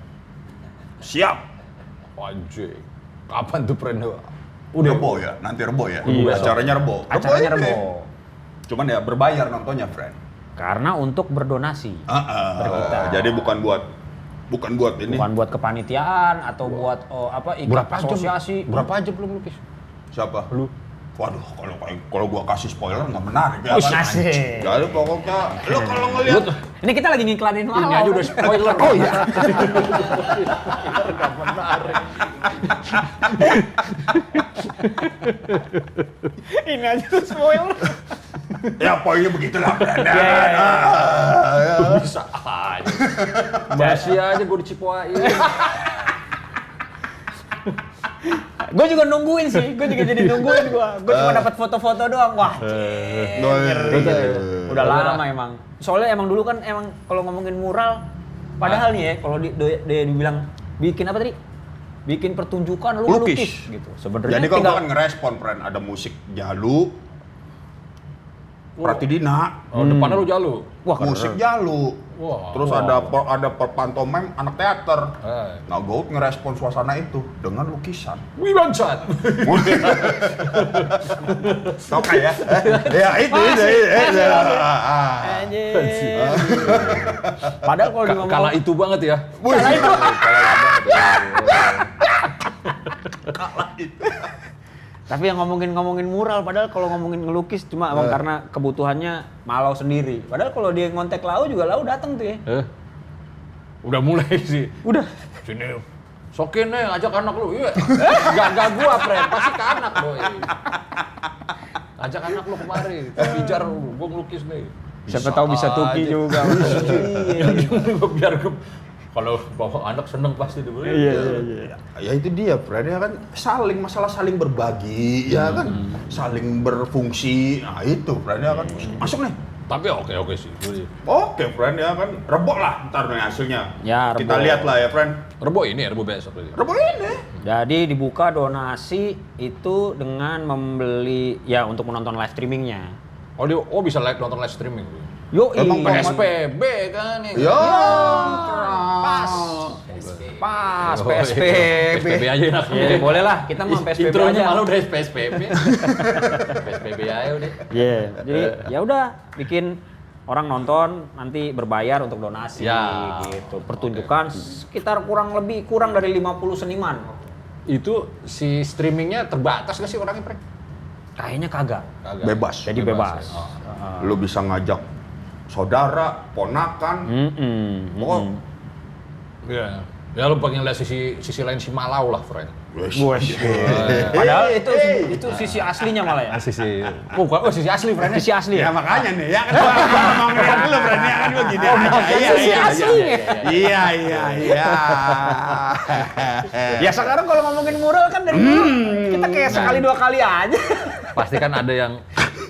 siap. Anjing. Kapan tuh, friend? Rebo ya, nanti Rebo ya. Iya. Acaranya Rebo. Acaranya ini. Rebo. Cuman ya berbayar nontonnya, friend. Karena untuk berdonasi. Berkita. Jadi bukan buat ini. Bukan buat kepanitiaan atau buat ikut asosiasi. Berapa jam lu ngelukis? Siapa? Lu. Waduh, kalau gua kasih spoiler nggak menarik ya kan? Asik. Jadi pokoknya lu kalau ngeliat Ini kita lagi ngiklanin malam. Ini aja udah spoiler. Oh iya. Gak menarik. Ini aja tuh spoiler. ya poinnya begitulah. Bisa aja. Masih aja gue dicipoain. Gue juga nungguin sih, gue juga jadi nungguin gue cuma dapat foto-foto doang, wah udah lama emang. Soalnya emang dulu kan emang kalau ngomongin mural, padahal nih ya kalau dia dibilang bikin apa tadi? Bikin pertunjukan lu lukis gitu. Sebenarnya Jadi kalau tinggal gua kan ngerespon, friend, ada musik Jalu, Pratidina, Depannya lu Jalu. wah musik Jalu. Wah. Terus ada pantomim anak teater. Nah, gue ngerespon suasana itu dengan lukisan. Wih bangsat. Tau kan ya? Ya itu. anjir. Padahal kalau di ngomong Kala itu banget ya. tapi yang ngomongin mural, padahal kalau ngomongin ngelukis cuma emang karena kebutuhannya Malau sendiri. Padahal kalau dia ngontek Lau juga Lau datang tuh ya. Udah mulai sih. Udah. Sini. Sokin nih, ajak anak lu. Iya. Gak gua, friend. Pasti ke anak, boy. Ajak anak lu kemari. Pijar lu, gua ngelukis nih. Siapa tahu bisa tuki juga. Biar kalau bawa anak seneng pasti dia. Iya. Ya itu dia, friend, ya kan masalah saling berbagi, ya kan saling berfungsi. Nah itu, friend, ya kan masuk nih. Tapi oke sih. Oke, friend, ya kan rebok lah ntar nih hasilnya. Ya, Kita rebok. lihat lah ya, friend. Rebo besok. Rebok ini. Jadi dibuka donasi itu dengan membeli ya untuk menonton live streamingnya. Bisa nonton live streaming. Yo, Emang PSBB kan ya. Ya, pas Oh, PSBB. PSBB aja enak. Iya, boleh lah, kita mau PSBB Intronya aja. malah udah PSBB. PSBB aja udah. Iya. Jadi ya udah bikin orang nonton nanti berbayar untuk donasi Ya. gitu. Pertunjukan sekitar kurang dari 50 seniman. Itu si streamingnya terbatas gak sih orangnya, Prek? Kayaknya kagak. bebas. Jadi bebas. Ya. Lu bisa ngajak saudara, ponakan. Oh, Iya. Ya lu pengen lihat sisi lain si Malau lah, friend. Padahal itu sisi aslinya malah ya. Sisi. Sisi asli, friend. Sisi asli ya ya. makanya nih, ya kan ngomong ngeliat dulu, friend, ya kan gua gini aja. sisi asli. Iya. Ya sekarang kalau ngomongin mural kan dari dulu kita kayak sekali dua kali aja. Pasti kan ada yang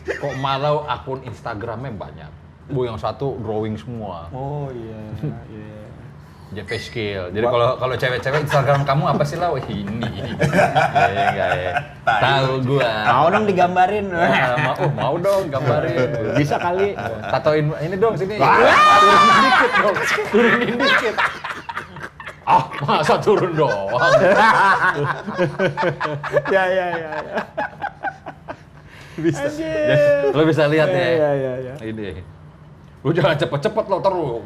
kok Malau akun Instagramnya banyak. Yang satu drawing semua. Oh iya. JP Skill. Jadi kalau cewek-cewek Instagram kamu apa sih, Lau? Ini. Enggak ya. Tahu gua. Mau dong digambarin. Mau dong gambarin. Bisa kali. Tatoin ini dong sini. Turunin dikit dong. Turunin dikit. Masa turun doang? Ya. Bisa. Lo bisa lihat ya. Iya. Ini. Lu jangan cepet-cepet lo terus.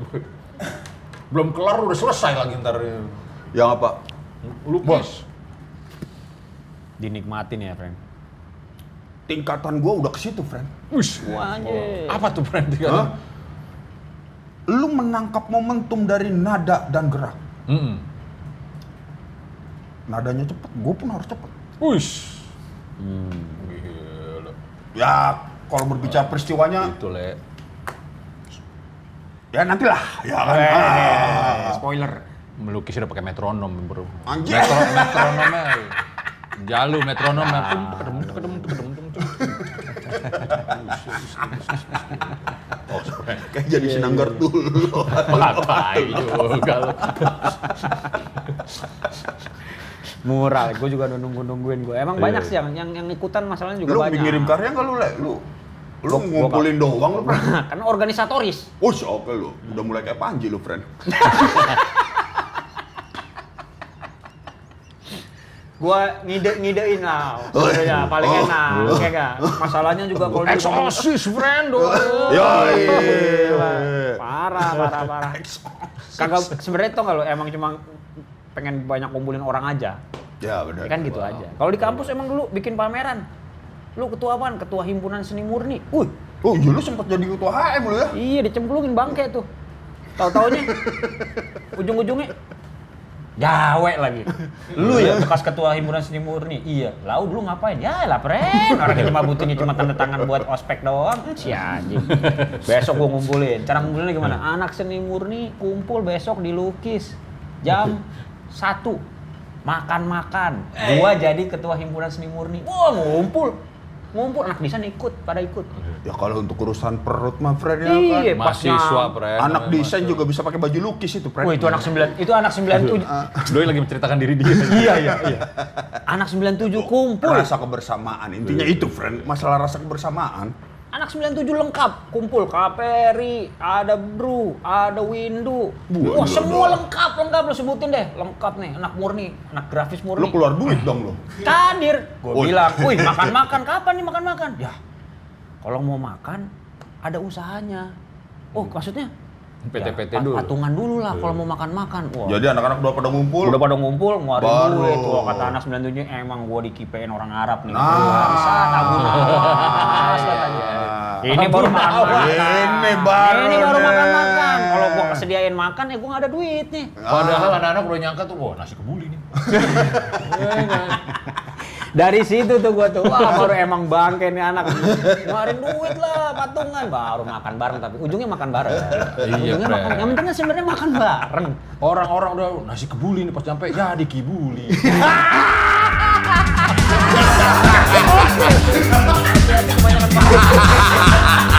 Belum kelar udah selesai lagi ntar. Yang apa? Lukis. Dinikmatin ya, friend. Tingkatan gua udah ke situ, friend. Wih, apa tuh friend? Hah? Lu menangkap momentum dari nada dan gerak. Nadanya cepet, gua pun harus cepet. Wih. Gila. Ya, kalau berbicara peristiwanya, Itu le. ya nantilah. Ya kan. Spoiler. Melukis udah pakai metronom, bro. Anjir. Metronomnya. Jalu metronomnya. Kedem. Oh, friend. Kayak jadi Sinanggar dulu. Pakai juga lo. Murah, gue juga nungguin gue. Emang banyak sih yang ikutan, masalahnya juga Lu banyak. ngirim karya nggak lu, Le? Lu Gua ngumpulin doang lu, friend. Karena organisatoris. Oke lu. Udah mulai kayak Panji lu, friend. Gua ngidein lah, sebenarnya paling enak, ya kan. Masalahnya juga kalau di Exorcist, friend. Ya, parah. Kagak sebenarnya tau nggak lo, emang cuma pengen banyak kumpulin orang aja, Ya benar. ya kan gitu aja. Kalau di kampus emang dulu bikin pameran, lu ketua apaan? Ketua himpunan seni murni. Oh iya lu sempat jadi ketua HM lu ya? Iya dicemplungin bangke tuh. Tahu-taunya ujung-ujungnya gawe lagi. Lu ya bekas ketua himpunan seni murni. Iya. Lau dulu ngapain? Ya lah pren. Orang cuma butuhnya cuma tanda tangan buat ospek doang. Si anjing. Besok gua ngumpulin. Cara ngumpulinnya gimana? Anak seni murni kumpul besok dilukis. Jam 1. Makan-makan. Gua jadi ketua himpunan seni murni. Wah, ngumpul anak desain pada ikut. Ya kalau untuk urusan perut mah, friend ya Iya, kan. Mahasiswa, friend. Anak desain juga bisa pakai baju lukis itu, friend. Wah, itu anak 97. Doi lagi menceritakan diri dia. Iya. Anak 97 kumpul. Rasa kebersamaan, intinya itu, friend. Masalah rasa kebersamaan. Anak 97 lengkap, kumpul Kaperi, ada Bru, ada Windu. Wah, Wah, semua gila. lengkap lo sebutin deh. Lengkap nih, anak murni, anak grafis Lu murni. keluar duit dong lu. Kadir. Gue Oh. bilang, "Wih, makan-makan kapan nih makan-makan?" Ya. Kalau mau makan ada usahanya. Oh, maksudnya PT-PT dulu. patungan dulu lah kalau mau makan-makan. Wah. Jadi anak-anak udah pada ngumpul. Udah pada ngumpul, ngeluarin Baru. duit. Wah, kata anak 97, emang gua dikipein orang Arab nih. Nah. Bisa tabung awas katanya. Ini baru makan-makan. Ini baru nih. makan-makan. Kalau gua kesediain makan, ya gua nggak ada duit nih. Padahal anak-anak udah nyangka tuh, wah nasi kebuli nih. Dari situ tuh gua tuh, wah baru emang bangke nih anak. Ngeluarin duit lah, patungan. Baru makan bareng, tapi ujungnya makan bareng. Iya, Ujungnya makan, Fred. yang pentingnya sebenarnya makan bareng. Orang-orang udah nasi kebuli nih pas nyampe, ya dikibuli. Kebanyakan